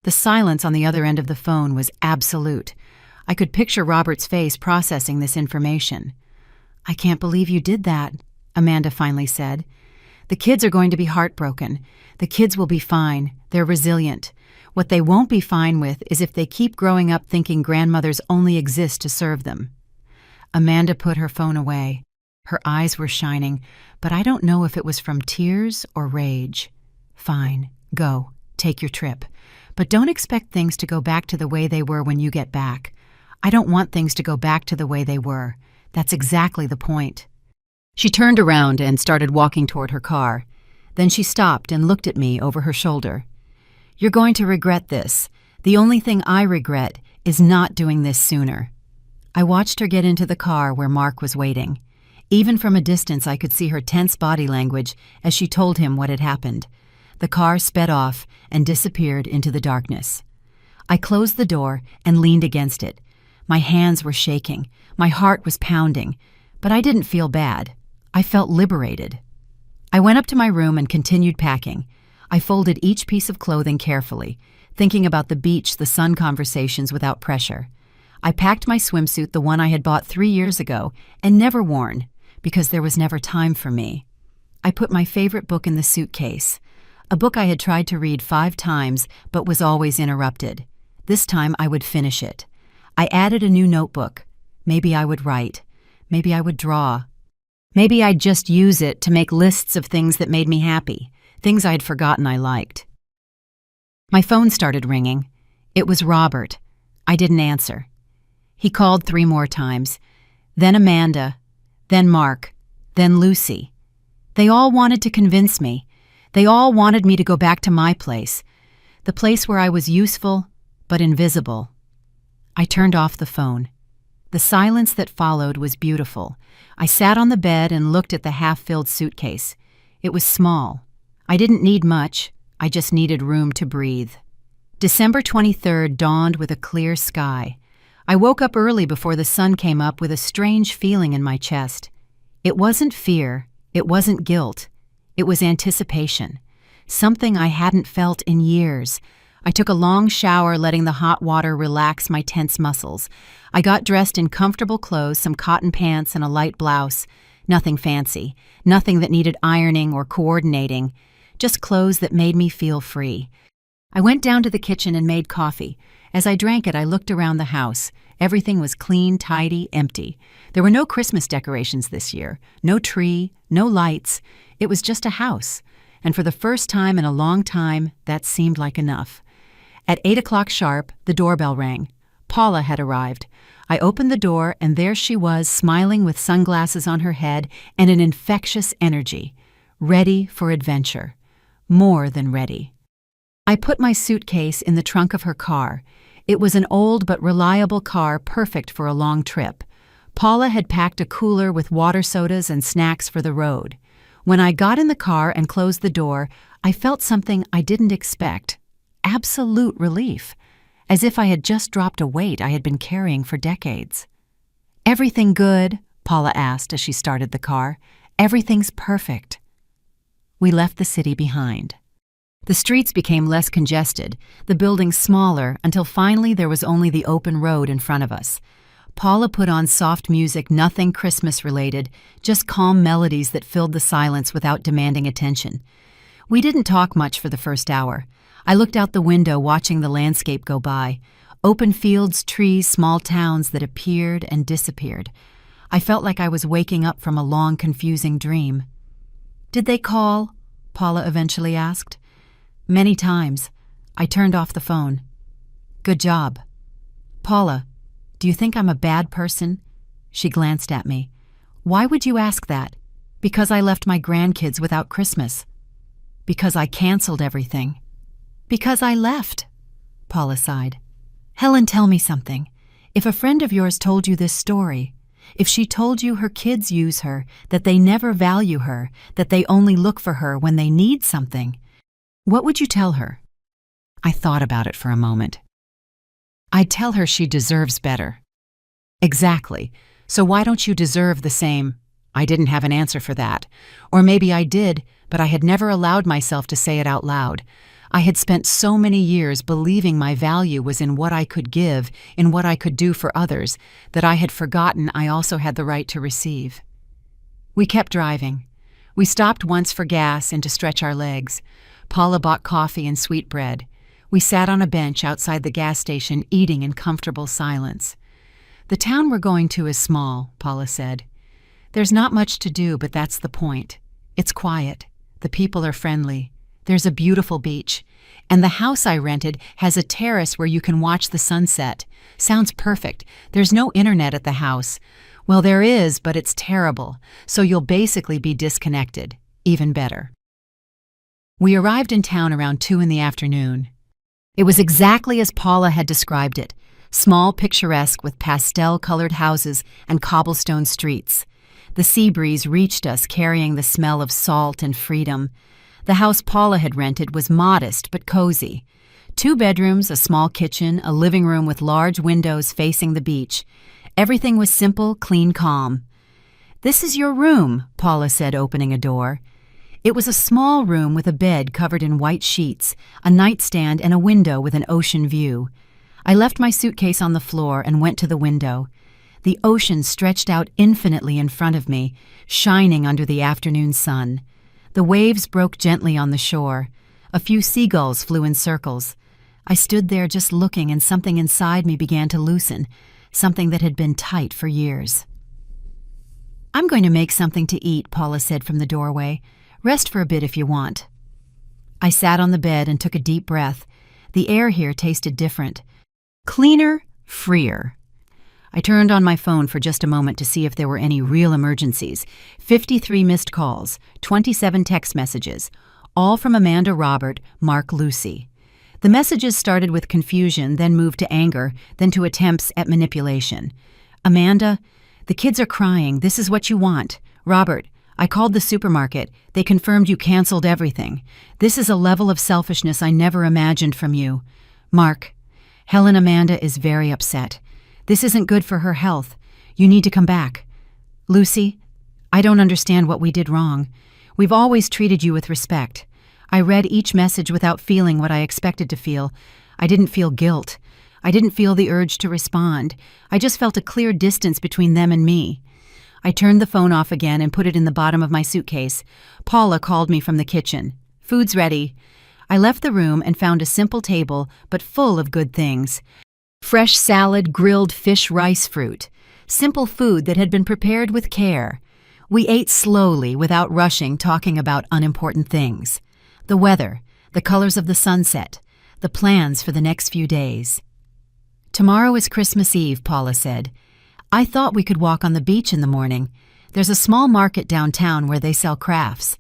Speaker 1: The silence on the other end of the phone was absolute. I could picture Robert's face processing this information. "I can't believe you did that," Amanda finally said. "The kids are going to be heartbroken. The kids will be fine. They're resilient. What they won't be fine with is if they keep growing up thinking grandmothers only exist to serve them." Amanda put her phone away. Her eyes were shining, but I don't know if it was from tears or rage. "Fine, go. Take your trip. But don't expect things to go back to the way they were when you get back. I don't want things to go back to the way they were. That's exactly the point." She turned around and started walking toward her car. Then she stopped and looked at me over her shoulder. "You're going to regret this. The only thing I regret is not doing this sooner." I watched her get into the car where Mark was waiting. Even from a distance, I could see her tense body language as she told him what had happened. The car sped off and disappeared into the darkness. I closed the door and leaned against it. My hands were shaking. My heart was pounding. But I didn't feel bad. I felt liberated. I went up to my room and continued packing. I folded each piece of clothing carefully, thinking about the beach, the sun conversations without pressure. I packed my swimsuit, the one I had bought 3 years ago and never worn, because there was never time for me. I put my favorite book in the suitcase. A book I had tried to read 5 times but was always interrupted. This time I would finish it. I added a new notebook. Maybe I would write. Maybe I would draw. Maybe I'd just use it to make lists of things that made me happy, things I'd forgotten I liked. My phone started ringing. It was Robert. I didn't answer. He called 3 more times. Then Amanda. Then Mark. Then Lucy. They all wanted to convince me. They all wanted me to go back to my place, the place where I was useful but invisible. I turned off the phone. The silence that followed was beautiful. I sat on the bed and looked at the half-filled suitcase. It was small. I didn't need much. I just needed room to breathe. December 23rd dawned with a clear sky. I woke up early before the sun came up with a strange feeling in my chest. It wasn't fear. It wasn't guilt. It was anticipation. Something I hadn't felt in years. I took a long shower, letting the hot water relax my tense muscles. I got dressed in comfortable clothes, some cotton pants and a light blouse. Nothing fancy. Nothing that needed ironing or coordinating. Just clothes that made me feel free. I went down to the kitchen and made coffee. As I drank it, I looked around the house. Everything was clean, tidy, empty. There were no Christmas decorations this year. No tree, no lights. It was just a house. And for the first time in a long time, that seemed like enough. At 8 o'clock sharp, the doorbell rang. Paula had arrived. I opened the door, and there she was, smiling with sunglasses on her head and an infectious energy. Ready for adventure. More than ready. I put my suitcase in the trunk of her car. It was an old but reliable car, perfect for a long trip. Paula had packed a cooler with water sodas and snacks for the road. When I got in the car and closed the door, I felt something I didn't expect. Absolute relief. As if I had just dropped a weight I had been carrying for decades. "Everything good?" Paula asked as she started the car. "Everything's perfect." We left the city behind. The streets became less congested, the buildings smaller, until finally there was only the open road in front of us. Paula put on soft music, nothing Christmas-related, just calm melodies that filled the silence without demanding attention. We didn't talk much for the first hour. I looked out the window, watching the landscape go by. Open fields, trees, small towns that appeared and disappeared. I felt like I was waking up from a long, confusing dream. "Did they call?" Paula eventually asked. "Many times." I turned off the phone. "Good job." "Paula, do you think I'm a bad person?" She glanced at me. "Why would you ask that?" "Because I left my grandkids without Christmas." "Because I canceled everything." "Because I left." Paula sighed. "Helen, tell me something. If a friend of yours told you this story, if she told you her kids use her, that they never value her, that they only look for her when they need something, what would you tell her?" I thought about it for a moment. "I'd tell her she deserves better." "Exactly. So why don't you deserve the same?" I didn't have an answer for that. Or maybe I did, but I had never allowed myself to say it out loud. I had spent so many years believing my value was in what I could give, in what I could do for others, that I had forgotten I also had the right to receive. We kept driving. We stopped once for gas and to stretch our legs. Paula bought coffee and sweetbread. We sat on a bench outside the gas station, eating in comfortable silence. "The town we're going to is small," Paula said. "There's not much to do, but that's the point. It's quiet. The people are friendly. There's a beautiful beach. And the house I rented has a terrace where you can watch the sunset. Sounds perfect. There's no internet at the house. Well, there is, but it's terrible. So you'll basically be disconnected. Even better." We arrived in town around 2 in the afternoon. It was exactly as Paula had described it. Small, picturesque, with pastel-colored houses and cobblestone streets. The sea breeze reached us, carrying the smell of salt and freedom. The house Paula had rented was modest but cozy. 2 bedrooms, a small kitchen, a living room with large windows facing the beach. Everything was simple, clean, calm. "This is your room," Paula said, opening a door. It was a small room with a bed covered in white sheets, a nightstand, and a window with an ocean view. I left my suitcase on the floor and went to the window. The ocean stretched out infinitely in front of me, shining under the afternoon sun. The waves broke gently on the shore. A few seagulls flew in circles. I stood there just looking, and something inside me began to loosen, something that had been tight for years. "I'm going to make something to eat," Paula said from the doorway. "Rest for a bit if you want." I sat on the bed and took a deep breath. The air here tasted different. Cleaner, freer. I turned on my phone for just a moment to see if there were any real emergencies. 53 missed calls, 27 text messages, all from Amanda, Robert, Mark, Lucy. The messages started with confusion, then moved to anger, then to attempts at manipulation. "Amanda, the kids are crying. This is what you want." "Robert, I called the supermarket. They confirmed you canceled everything. This is a level of selfishness I never imagined from you." "Mark, Helen, Amanda is very upset. This isn't good for her health. You need to come back." "Lucy, I don't understand what we did wrong. We've always treated you with respect. I read each message without feeling what I expected to feel. I didn't feel guilt. I didn't feel the urge to respond. I just felt a clear distance between them and me." I turned the phone off again and put it in the bottom of my suitcase. Paula called me from the kitchen. "Food's ready." I left the room and found a simple table, but full of good things. Fresh salad, grilled fish, rice, fruit. Simple food that had been prepared with care. We ate slowly, without rushing, talking about unimportant things. The weather, the colors of the sunset, the plans for the next few days. "Tomorrow is Christmas Eve," Paula said. "I thought we could walk on the beach in the morning. There's a small market downtown where they sell crafts.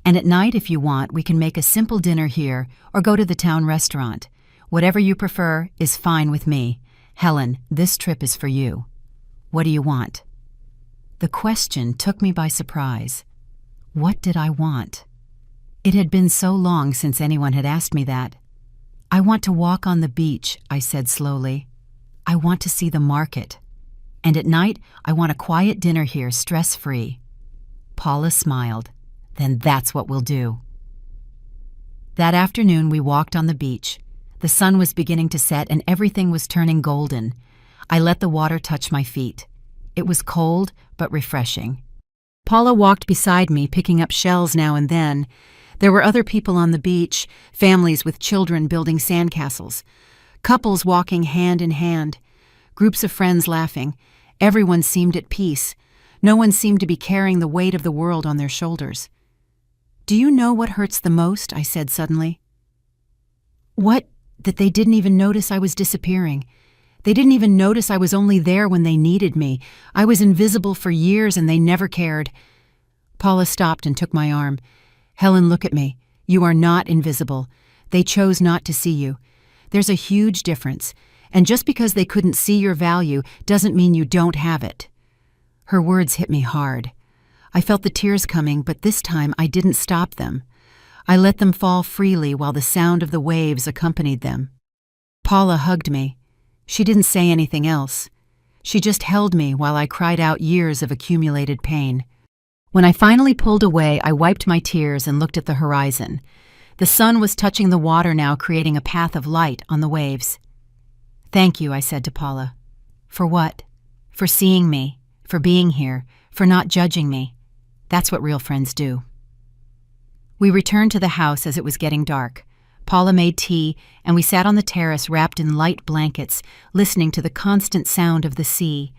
Speaker 1: And at night, if you want, we can make a simple dinner here or go to the town restaurant. Whatever you prefer is fine with me. Helen, this trip is for you. What do you want?" The question took me by surprise. What did I want? It had been so long since anyone had asked me that. "I want to walk on the beach," I said slowly. "I want to see the market. And at night, I want a quiet dinner here, stress-free." Paula smiled. "Then that's what we'll do." That afternoon, we walked on the beach. The sun was beginning to set and everything was turning golden. I let the water touch my feet. It was cold, but refreshing. Paula walked beside me, picking up shells now and then. There were other people on the beach, families with children building sandcastles, couples walking hand in hand, groups of friends laughing. Everyone seemed at peace. No one seemed to be carrying the weight of the world on their shoulders. "Do you know what hurts the most?" I said suddenly. "What? That they didn't even notice I was disappearing. They didn't even notice I was only there when they needed me. I was invisible for years and they never cared." Paula stopped and took my arm. "Helen, look at me. You are not invisible. They chose not to see you. There's a huge difference. And just because they couldn't see your value doesn't mean you don't have it." Her words hit me hard. I felt the tears coming, but this time I didn't stop them. I let them fall freely while the sound of the waves accompanied them. Paula hugged me. She didn't say anything else. She just held me while I cried out years of accumulated pain. When I finally pulled away, I wiped my tears and looked at the horizon. The sun was touching the water now, creating a path of light on the waves. "Thank you," I said to Paula. "For what?" "For seeing me, for being here, for not judging me. That's what real friends do." We returned to the house as it was getting dark. Paula made tea, and we sat on the terrace wrapped in light blankets, listening to the constant sound of the sea.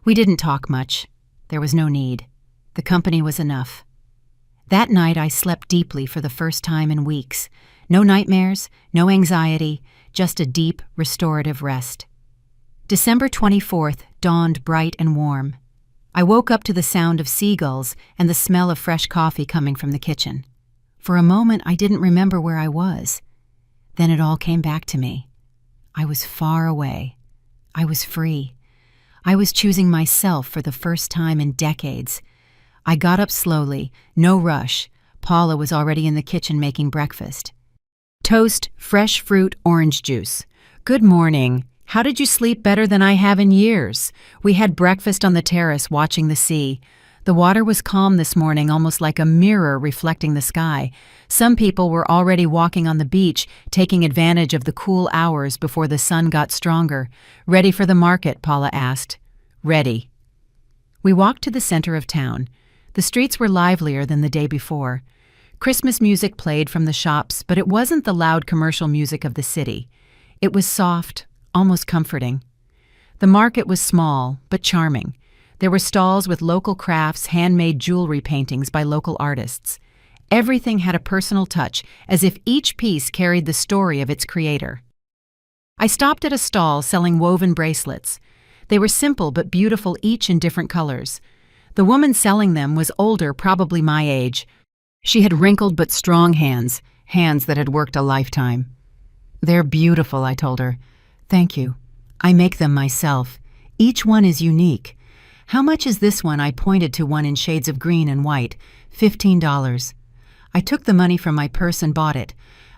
Speaker 1: We didn't talk much. There was no need. The company was enough. That night I slept deeply for the first time in weeks. No nightmares, no anxiety, just a deep, restorative rest. December 24th dawned bright and warm. I woke up to the sound of seagulls and the smell of fresh coffee coming from the kitchen. For a moment I didn't remember where I was. Then it all came back to me. I was far away. I was free. I was choosing myself for the first time in decades. I got up slowly, no rush. Paula was already in the kitchen making breakfast. Toast, fresh fruit, orange juice. "Good morning. How did you sleep better than I have in years?" We had breakfast on the terrace watching the sea. The water was calm this morning, almost like a mirror reflecting the sky. Some people were already walking on the beach, taking advantage of the cool hours before the sun got stronger. "Ready for the market?" Paula asked. "Ready." We walked to the center of town. The streets were livelier than the day before. Christmas music played from the shops, but it wasn't the loud commercial music of the city. It was soft, almost comforting. The market was small, but charming. There were stalls with local crafts, handmade jewelry paintings by local artists. Everything had a personal touch, as if each piece carried the story of its creator. I stopped at a stall selling woven bracelets. They were simple but beautiful, each in different colors. The woman selling them was older, probably my age. She had wrinkled but strong hands, hands that had worked a lifetime. "They're beautiful," I told her. "Thank you. I make them myself. Each one is unique. How much is this one?" I pointed to one in shades of green and white. $15. I took the money from my purse and bought it.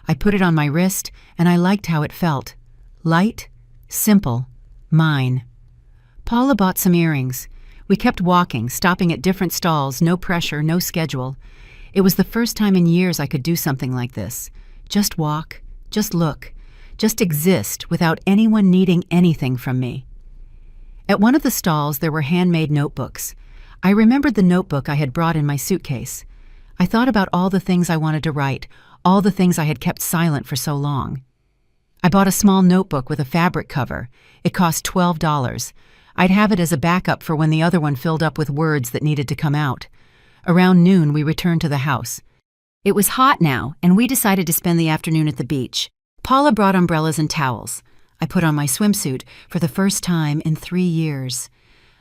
Speaker 1: I put it on my wrist, and I liked how it felt. Light, simple, mine. Paula bought some earrings. We kept walking, stopping at different stalls, no pressure, no schedule. It was the first time in years I could do something like this. Just walk, just look, just exist without anyone needing anything from me. At one of the stalls there were handmade notebooks. I remembered the notebook I had brought in my suitcase. I thought about all the things I wanted to write, all the things I had kept silent for so long. I bought a small notebook with a fabric cover. It cost $12. I'd have it as a backup for when the other one filled up with words that needed to come out. Around noon, we returned to the house. It was hot now, and we decided to spend the afternoon at the beach. Paula brought umbrellas and towels. I put on my swimsuit for the first time in 3 years.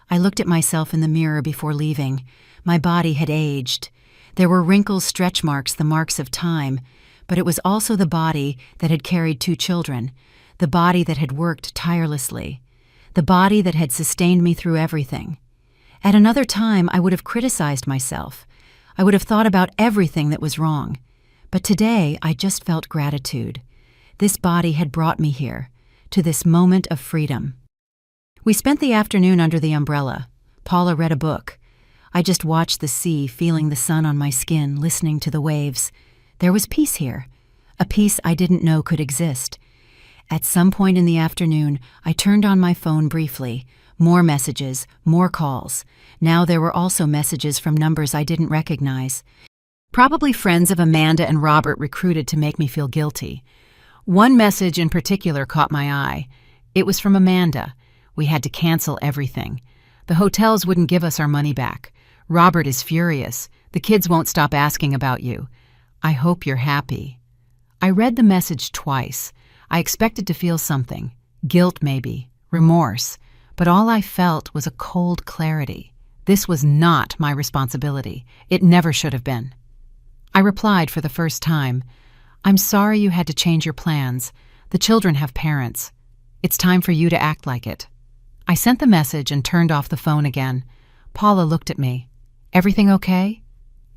Speaker 1: I looked at myself in the mirror before leaving. My body had aged. There were wrinkles, stretch marks, the marks of time, but it was also the body that had carried 2 children, the body that had worked tirelessly, the body that had sustained me through everything. At another time, I would have criticized myself. I would have thought about everything that was wrong. But today, I just felt gratitude. This body had brought me here, to this moment of freedom. We spent the afternoon under the umbrella. Paula read a book. I just watched the sea, feeling the sun on my skin, listening to the waves. There was peace here, a peace I didn't know could exist. At some point in the afternoon, I turned on my phone briefly. More messages, more calls. Now there were also messages from numbers I didn't recognize. Probably friends of Amanda and Robert recruited to make me feel guilty. One message in particular caught my eye. It was from Amanda. We had to cancel everything. The hotels wouldn't give us our money back. Robert is furious. The kids won't stop asking about you. I hope you're happy. I read the message twice. I expected to feel something. Guilt maybe. Remorse. But all I felt was a cold clarity. This was not my responsibility. It never should have been. I replied for the first time, "I'm sorry you had to change your plans. The children have parents. It's time for you to act like it." I sent the message and turned off the phone again. Paula looked at me. "Everything okay?"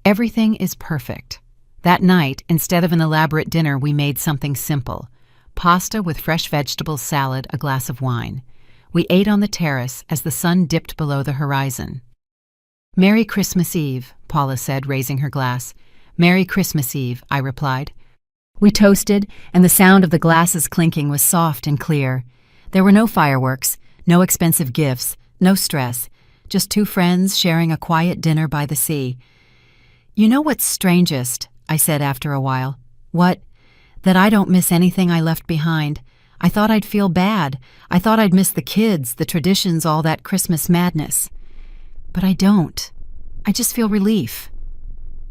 Speaker 1: "Everything is perfect." That night, instead of an elaborate dinner, we made something simple. Pasta with fresh vegetables, salad, a glass of wine. We ate on the terrace as the sun dipped below the horizon. "Merry Christmas Eve," Paula said, raising her glass. "Merry Christmas Eve," I replied. We toasted, and the sound of the glasses clinking was soft and clear. There were no fireworks, no expensive gifts, no stress, just 2 friends sharing a quiet dinner by the sea. "You know what's strangest?" I said after a while. "What?" "That I don't miss anything I left behind. I thought I'd feel bad. I thought I'd miss the kids, the traditions, all that Christmas madness. But I don't. I just feel relief.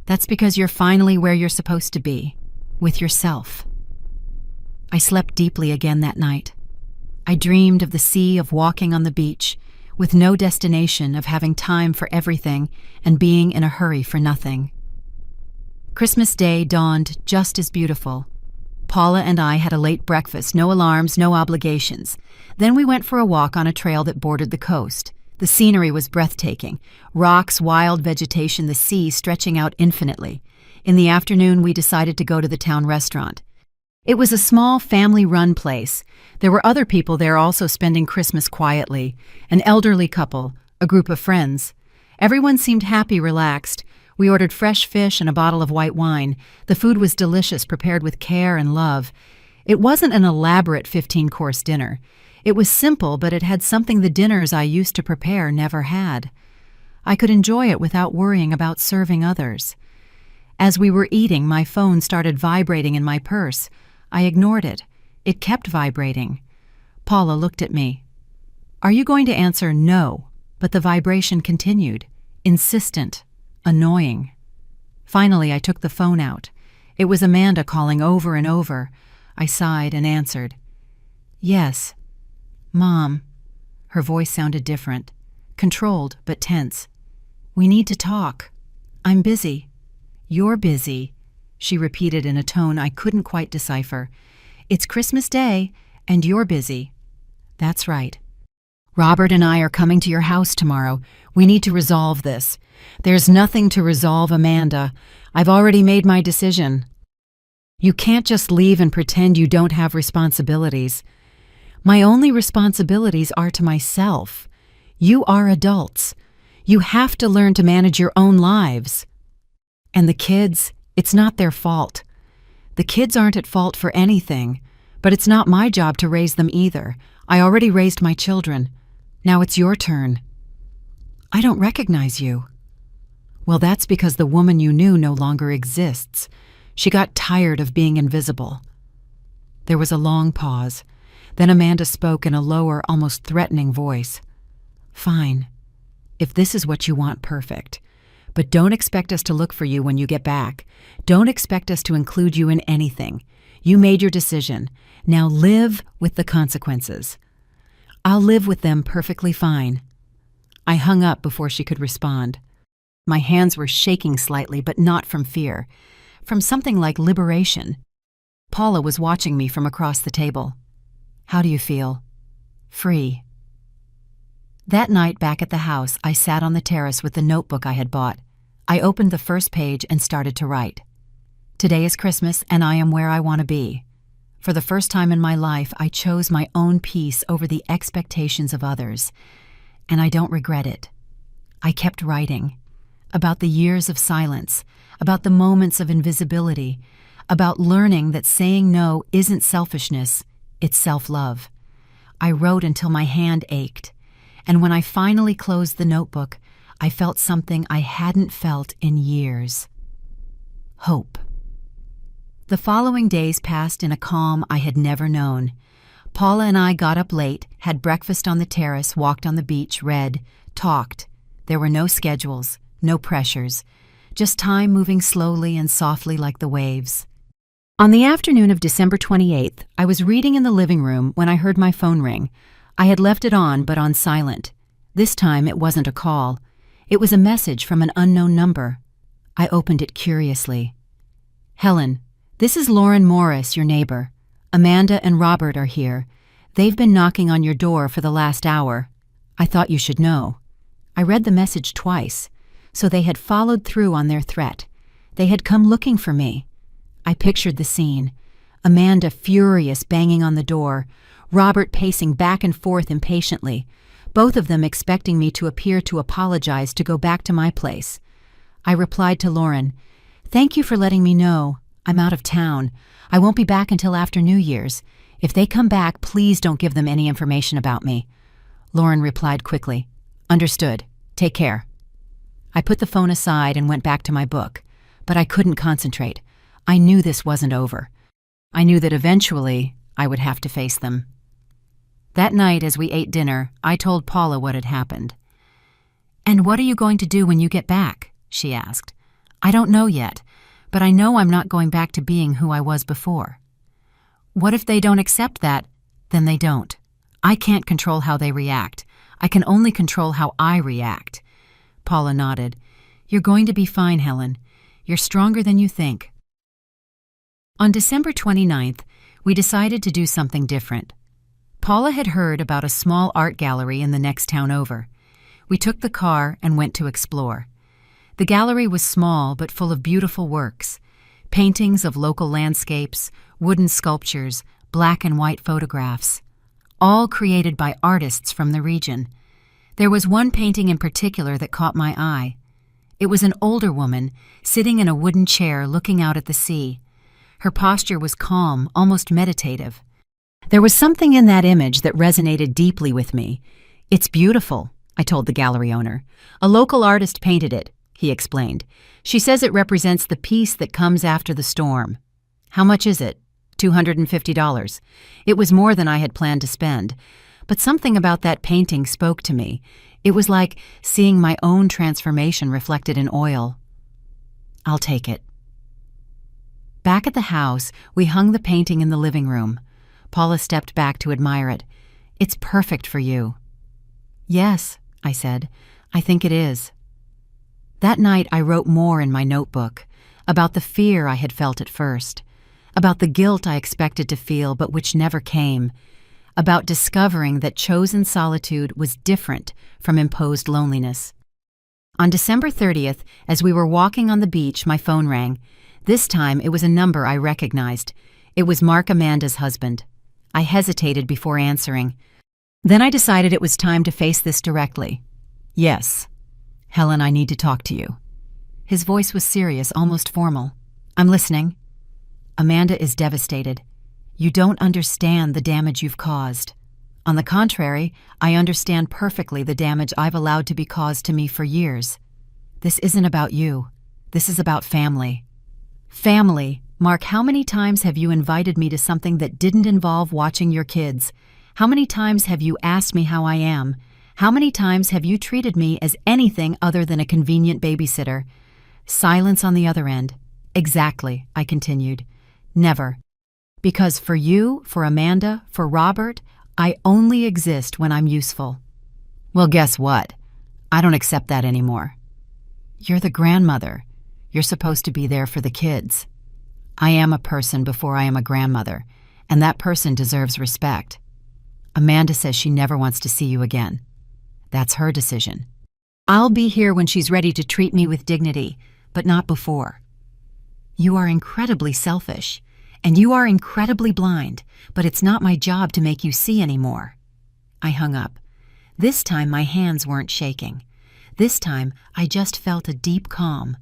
Speaker 1: That's because you're finally where you're supposed to be, with yourself." I slept deeply again that night. I dreamed of the sea, of walking on the beach, with no destination, of having time for everything and being in a hurry for nothing. Christmas Day dawned just as beautiful. Paula and I had a late breakfast, no alarms, no obligations. Then we went for a walk on a trail that bordered the coast. The scenery was breathtaking. Rocks, wild vegetation, the sea stretching out infinitely. In the afternoon, we decided to go to the town restaurant. It was a small, family-run place. There were other people there also spending Christmas quietly. An elderly couple, a group of friends. Everyone seemed happy, relaxed. We ordered fresh fish and a bottle of white wine. The food was delicious, prepared with care and love. It wasn't an elaborate 15-course dinner. It was simple, but it had something the dinners I used to prepare never had. I could enjoy it without worrying about serving others. As we were eating, my phone started vibrating in my purse. I ignored it. It kept vibrating. Paula looked at me. "Are you going to answer no?" But the vibration continued, insistent, annoying. Finally, I took the phone out. It was Amanda calling over and over. I sighed and answered. "Yes. Mom." Her voice sounded different, controlled but tense. "We need to talk. I'm busy." "You're busy," she repeated in a tone I couldn't quite decipher. "It's Christmas Day, and you're busy." "That's right. Robert and I are coming to your house tomorrow. We need to resolve this." "There's nothing to resolve, Amanda. I've already made my decision." "You can't just leave and pretend you don't have responsibilities." "My only responsibilities are to myself. You are adults. You have to learn to manage your own lives. And the kids, it's not their fault. The kids aren't at fault for anything, but it's not my job to raise them either. I already raised my children. Now it's your turn." "I don't recognize you." "Well, that's because the woman you knew no longer exists. She got tired of being invisible." There was a long pause. Then Amanda spoke in a lower, almost threatening voice. "Fine. If this is what you want, perfect. But don't expect us to look for you when you get back. Don't expect us to include you in anything. You made your decision. Now live with the consequences." "I'll live with them perfectly fine." I hung up before she could respond. My hands were shaking slightly, but not from fear. From something like liberation. Paula was watching me from across the table. "How do you feel?" "Free." That night back at the house, I sat on the terrace with the notebook I had bought. I opened the first page and started to write. "Today is Christmas, and I am where I want to be. For the first time in my life, I chose my own peace over the expectations of others. And I don't regret it." I kept writing. About the years of silence, about the moments of invisibility, about learning that saying no isn't selfishness, it's self-love. I wrote until my hand ached, and when I finally closed the notebook, I felt something I hadn't felt in years. Hope. The following days passed in a calm I had never known. Paula and I got up late, had breakfast on the terrace, walked on the beach, read, talked. There were no schedules, no pressures, just time moving slowly and softly like the waves. On the afternoon of December 28th, I was reading in the living room when I heard my phone ring. I had left it on, but on silent. This time it wasn't a call. It was a message from an unknown number. I opened it curiously. "Helen, this is Lauren Morris, your neighbor. Amanda and Robert are here. They've been knocking on your door for the last hour. I thought you should know." I read the message twice. So they had followed through on their threat. They had come looking for me. I pictured the scene. Amanda furious, banging on the door. Robert pacing back and forth impatiently. Both of them expecting me to appear to apologize to go back to my place. I replied to Lauren, "Thank you for letting me know. I'm out of town. I won't be back until after New Year's. If they come back, please don't give them any information about me." Lauren replied quickly, "Understood. Take care." I put the phone aside and went back to my book, but I couldn't concentrate. I knew this wasn't over. I knew that eventually I would have to face them. That night, as we ate dinner, I told Paula what had happened. "And what are you going to do when you get back?" she asked. "I don't know yet, but I know I'm not going back to being who I was before." "What if they don't accept that? Then they don't. I can't control how they react. I can only control how I react." Paula nodded. "You're going to be fine, Helen. You're stronger than you think." On December 29th, we decided to do something different. Paula had heard about a small art gallery in the next town over. We took the car and went to explore. The gallery was small but full of beautiful works. Paintings of local landscapes, wooden sculptures, black and white photographs, all created by artists from the region. There was one painting in particular that caught my eye. It was an older woman sitting in a wooden chair looking out at the sea. Her posture was calm, almost meditative. There was something in that image that resonated deeply with me. "It's beautiful," I told the gallery owner. "A local artist painted it. he explained. She says it represents the peace that comes after the storm. How much is it? $250. It was more than I had planned to spend. But something about that painting spoke to me. It was like seeing my own transformation reflected in oil. I'll take it. Back at the house, we hung the painting in the living room. Paula stepped back to admire it. It's perfect for you. Yes, I said. I think it is. That night I wrote more in my notebook, about the fear I had felt at first, about the guilt I expected to feel but which never came, about discovering that chosen solitude was different from imposed loneliness. On December 30th, as we were walking on the beach, my phone rang. This time it was a number I recognized. It was Mark Amanda's husband. I hesitated before answering. Then I decided it was time to face this directly. Yes. Helen, I need to talk to you. His voice was serious, almost formal. I'm listening. Amanda is devastated. You don't understand the damage you've caused. On the contrary, I understand perfectly the damage I've allowed to be caused to me for years. This isn't about you. This is about family. Family. Mark, how many times have you invited me to something that didn't involve watching your kids? How many times have you asked me how I am? How many times have you treated me as anything other than a convenient babysitter? Silence on the other end. Exactly, I continued. Never. Because for you, for Amanda, for Robert, I only exist when I'm useful. Well, guess what? I don't accept that anymore. You're the grandmother. You're supposed to be there for the kids. I am a person before I am a grandmother, and that person deserves respect. Amanda says she never wants to see you again. That's her decision. I'll be here when she's ready to treat me with dignity, but not before. You are incredibly selfish, and you are incredibly blind, but it's not my job to make you see anymore. I hung up. This time my hands weren't shaking. This time I just felt a deep calm.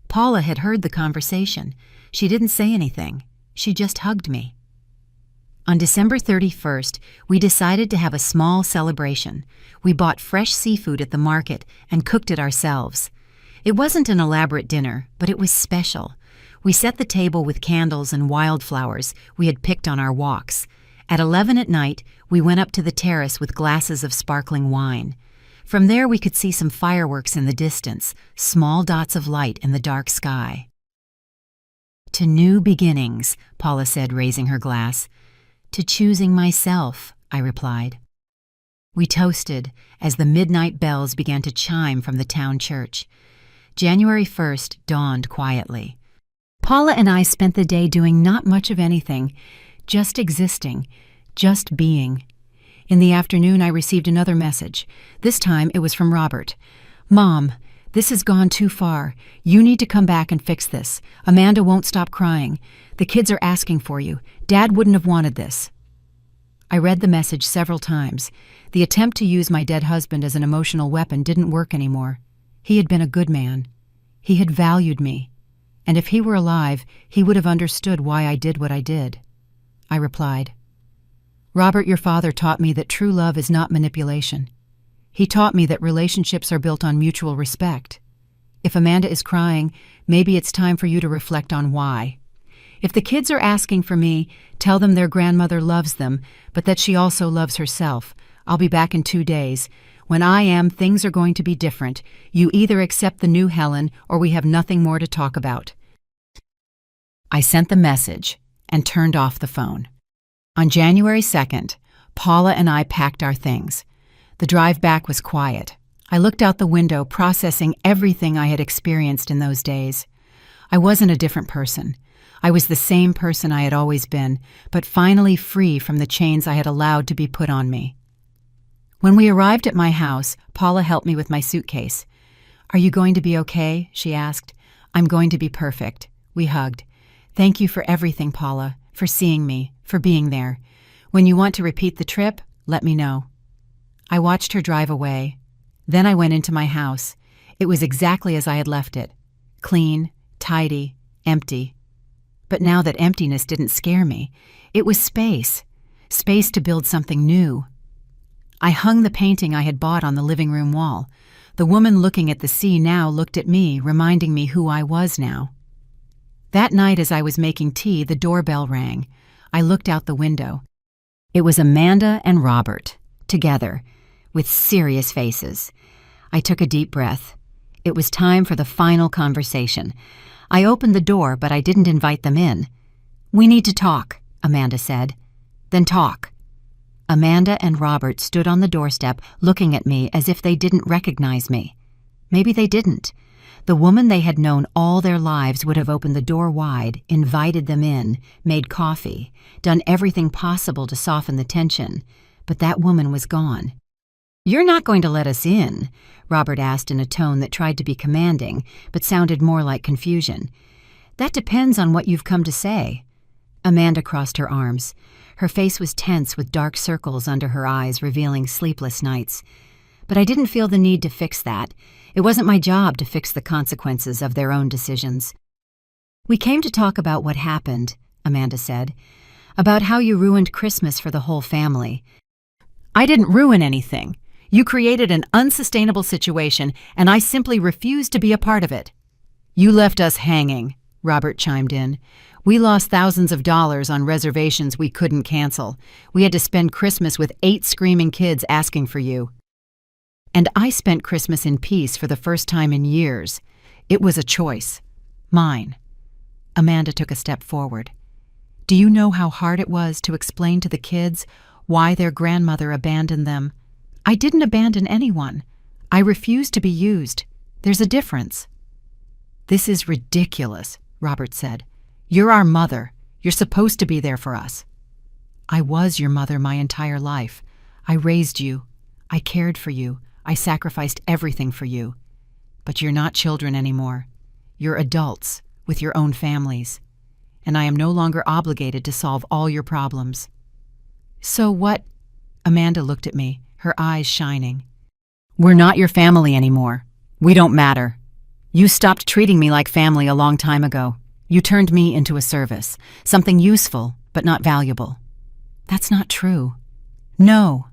Speaker 1: Paula had heard the conversation. She didn't say anything. She just hugged me. On December 31st, we decided to have a small celebration. We bought fresh seafood at the market and cooked it ourselves. It wasn't an elaborate dinner, but it was special. We set the table with candles and wildflowers we had picked on our walks. At 11 at night, we went up to the terrace with glasses of sparkling wine. From there we could see some fireworks in the distance, small dots of light in the dark sky. To new beginnings, Paula said, raising her glass. To choosing myself, I replied. We toasted as the midnight bells began to chime from the town church. January 1st dawned quietly. Paula and I spent the day doing not much of anything, just existing, just being. In the afternoon, I received another message. This time, it was from Robert. Mom, this has gone too far. You need to come back and fix this. Amanda won't stop crying. The kids are asking for you. Dad wouldn't have wanted this. I read the message several times. The attempt to use my dead husband as an emotional weapon didn't work anymore. He had been a good man. He had valued me. And if he were alive, he would have understood why I did what I did. I replied, Robert, your father taught me that true love is not manipulation. He taught me that relationships are built on mutual respect. If Amanda is crying, maybe it's time for you to reflect on why. If the kids are asking for me, tell them their grandmother loves them, but that she also loves herself. I'll be back in 2 days. When I am, things are going to be different. You either accept the new Helen, or we have nothing more to talk about. I sent the message and turned off the phone. On January 2nd, Paula and I packed our things. The drive back was quiet. I looked out the window, processing everything I had experienced in those days. I wasn't a different person. I was the same person I had always been, but finally free from the chains I had allowed to be put on me. When we arrived at my house, Paula helped me with my suitcase. Are you going to be okay? She asked. I'm going to be perfect. We hugged. Thank you for everything, Paula, for seeing me, for being there. When you want to repeat the trip, let me know. I watched her drive away. Then I went into my house. It was exactly as I had left it. Clean, tidy, empty. But now that emptiness didn't scare me. It was space. Space to build something new. I hung the painting I had bought on the living room wall. The woman looking at the sea now looked at me, reminding me who I was now. That night as I was making tea, the doorbell rang. I looked out the window. It was Amanda and Robert, together, with serious faces. I took a deep breath. It was time for the final conversation. I opened the door, but I didn't invite them in. "We need to talk," Amanda said. "Then talk." Amanda and Robert stood on the doorstep looking at me as if they didn't recognize me. Maybe they didn't. The woman they had known all their lives would have opened the door wide, invited them in, made coffee, done everything possible to soften the tension. But that woman was gone. "You're not going to let us in?" Robert asked in a tone that tried to be commanding, but sounded more like confusion. "That depends on what you've come to say." Amanda crossed her arms. Her face was tense with dark circles under her eyes, revealing sleepless nights. But I didn't feel the need to fix that. It wasn't my job to fix the consequences of their own decisions. "We came to talk about what happened," Amanda said. "About how you ruined Christmas for the whole family." "I didn't ruin anything. You created an unsustainable situation, and I simply refused to be a part of it." "You left us hanging," Robert chimed in. "We lost thousands of dollars on reservations we couldn't cancel. We had to spend Christmas with 8 screaming kids asking for you. And I spent Christmas in peace for the first time in years. It was a choice. Mine." Amanda took a step forward. "Do you know how hard it was to explain to the kids why their grandmother abandoned them? I didn't abandon anyone. I refused to be used. There's a difference." "This is ridiculous," Robert said. "You're our mother. You're supposed to be there for us." "I was your mother my entire life. I raised you. I cared for you. I sacrificed everything for you. But you're not children anymore. You're adults with your own families. And I am no longer obligated to solve all your problems." "So what?" Amanda looked at me, her eyes shining. "We're not your family anymore. We don't matter. You stopped treating me like family a long time ago. You turned me into a service, something useful but not valuable." "That's not true." "No."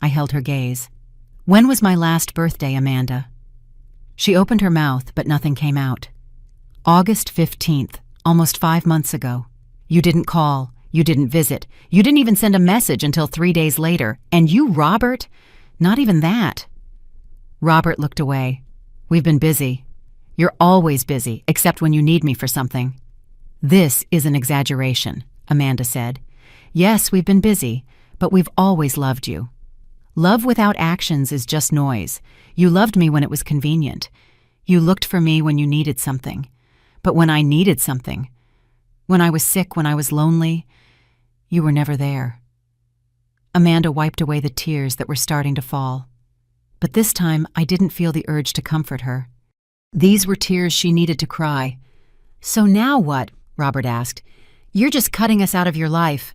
Speaker 1: I held her gaze. "When was my last birthday, Amanda?" She opened her mouth, but nothing came out. "August 15th, almost 5 months ago. You didn't call. You didn't visit. You didn't even send a message until 3 days later. And you, Robert? Not even that." Robert looked away. "We've been busy. You're always busy, except when you need me for something." "This is an exaggeration," Amanda said. "Yes, we've been busy, but we've always loved you. Love without actions is just noise. You loved me when it was convenient. You looked for me when you needed something. But when I needed something, when I was sick, when I was lonely, you were never there." Amanda wiped away the tears that were starting to fall. But this time, I didn't feel the urge to comfort her. These were tears she needed to cry. "So now what?" Robert asked. "You're just cutting us out of your life."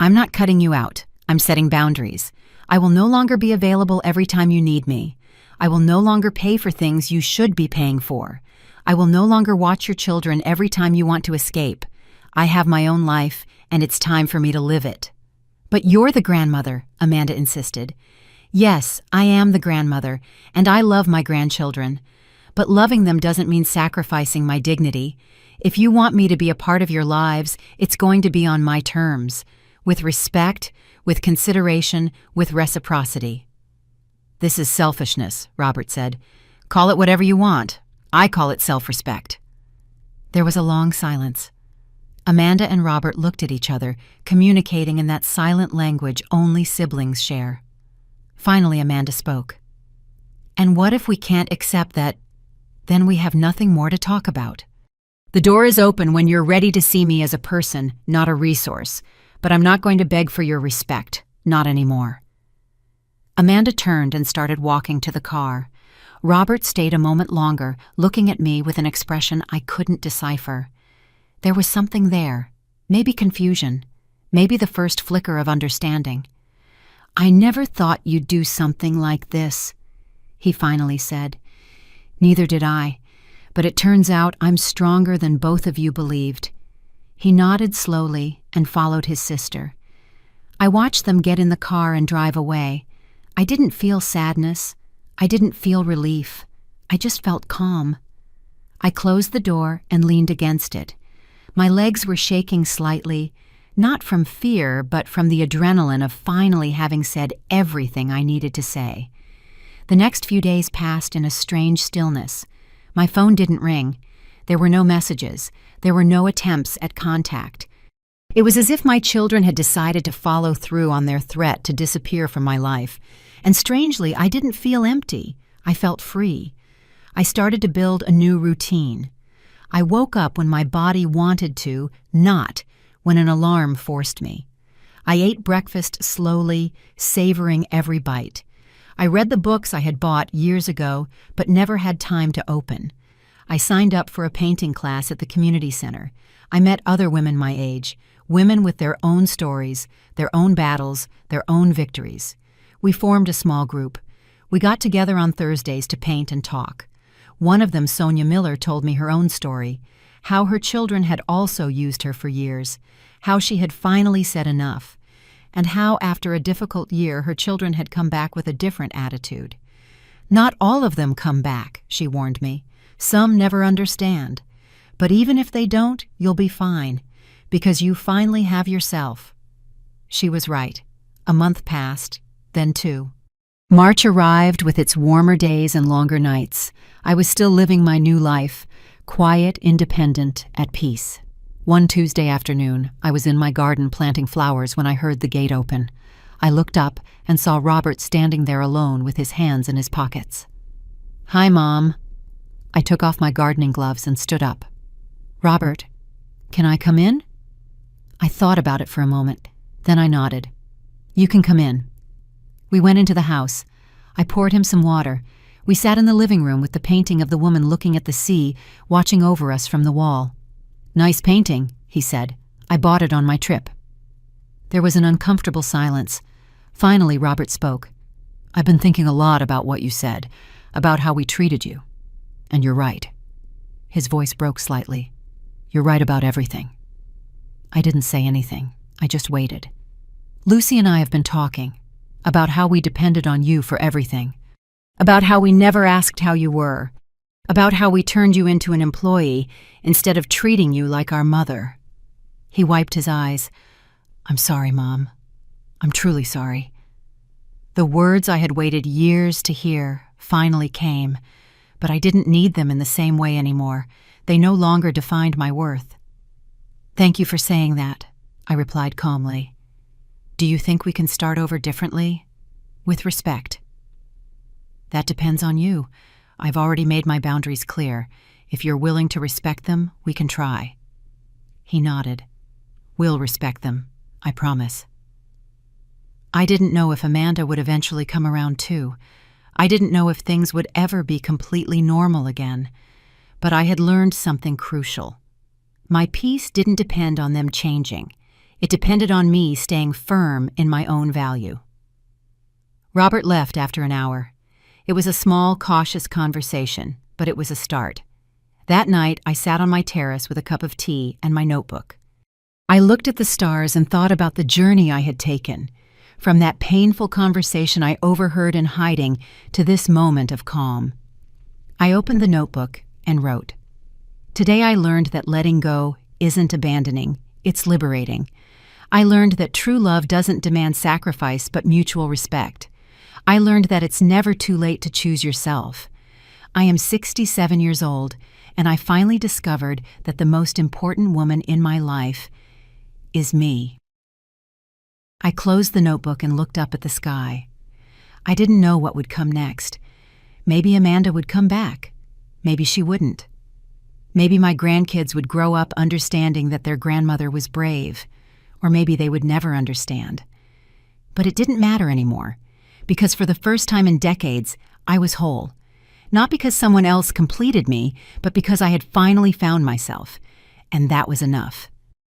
Speaker 1: "I'm not cutting you out. I'm setting boundaries. I will no longer be available every time you need me. I will no longer pay for things you should be paying for. I will no longer watch your children every time you want to escape. I have my own life, and it's time for me to live it." "But you're the grandmother," Amanda insisted. "Yes, I am the grandmother, and I love my grandchildren. But loving them doesn't mean sacrificing my dignity. If you want me to be a part of your lives, it's going to be on my terms, with respect, with consideration, with reciprocity." "This is selfishness," Robert said. "Call it whatever you want. I call it self-respect." There was a long silence. Amanda and Robert looked at each other, communicating in that silent language only siblings share. Finally, Amanda spoke. "And what if we can't accept that? Then we have nothing more to talk about. The door is open when you're ready to see me as a person, not a resource. But I'm not going to beg for your respect, not anymore." Amanda turned and started walking to the car. Robert stayed a moment longer, looking at me with an expression I couldn't decipher. There was something there, maybe confusion, maybe the first flicker of understanding. "I never thought you'd do something like this," he finally said. "Neither did I, but it turns out I'm stronger than both of you believed." He nodded slowly and followed his sister. I watched them get in the car and drive away. I didn't feel sadness. I didn't feel relief. I just felt calm. I closed the door and leaned against it. My legs were shaking slightly, not from fear, but from the adrenaline of finally having said everything I needed to say. The next few days passed in a strange stillness. My phone didn't ring. There were no messages. There were no attempts at contact. It was as if my children had decided to follow through on their threat to disappear from my life. And strangely, I didn't feel empty. I felt free. I started to build a new routine. I woke up when my body wanted to, not when an alarm forced me. I ate breakfast slowly, savoring every bite. I read the books I had bought years ago, but never had time to open. I signed up for a painting class at the community center. I met other women my age, women with their own stories, their own battles, their own victories. We formed a small group. We got together on Thursdays to paint and talk. One of them, Sonia Miller, told me her own story, how her children had also used her for years, how she had finally said enough, and how after a difficult year her children had come back with a different attitude. Not all of them come back, she warned me. Some never understand. But even if they don't, you'll be fine, because you finally have yourself. She was right. A month passed, then 2. March arrived with its warmer days and longer nights. I was still living my new life, quiet, independent, at peace. One Tuesday afternoon, I was in my garden planting flowers when I heard the gate open. I looked up and saw Robert standing there alone with his hands in his pockets. "Hi, Mom." I took off my gardening gloves and stood up. "Robert, can I come in?" I thought about it for a moment. Then I nodded. "You can come in." We went into the house. I poured him some water. We sat in the living room with the painting of the woman looking at the sea, watching over us from the wall. "Nice painting," he said. "I bought it on my trip." There was an uncomfortable silence. Finally, Robert spoke. "I've been thinking a lot about what you said, about how we treated you. And you're right." His voice broke slightly. "You're right about everything." I didn't say anything. I just waited. "Lucy and I have been talking about how we depended on you for everything, about how we never asked how you were, about how we turned you into an employee instead of treating you like our mother." He wiped his eyes. "I'm sorry, Mom. I'm truly sorry." The words I had waited years to hear finally came, but I didn't need them in the same way anymore. They no longer defined my worth. "Thank you for saying that," I replied calmly. "Do you think we can start over differently? With respect?" "That depends on you. I've already made my boundaries clear. If you're willing to respect them, we can try." He nodded. "We'll respect them, I promise." I didn't know if Amanda would eventually come around too. I didn't know if things would ever be completely normal again. But I had learned something crucial. My peace didn't depend on them changing. It depended on me staying firm in my own value. Robert left after an hour. It was a small, cautious conversation, but it was a start. That night, I sat on my terrace with a cup of tea and my notebook. I looked at the stars and thought about the journey I had taken, from that painful conversation I overheard in hiding to this moment of calm. I opened the notebook and wrote, "Today I learned that letting go isn't abandoning, it's liberating. I learned that true love doesn't demand sacrifice but mutual respect. I learned that it's never too late to choose yourself. I am 67 years old, and I finally discovered that the most important woman in my life is me." I closed the notebook and looked up at the sky. I didn't know what would come next. Maybe Amanda would come back. Maybe she wouldn't. Maybe my grandkids would grow up understanding that their grandmother was brave, or maybe they would never understand. But it didn't matter anymore, because for the first time in decades, I was whole. Not because someone else completed me, but because I had finally found myself, and that was enough.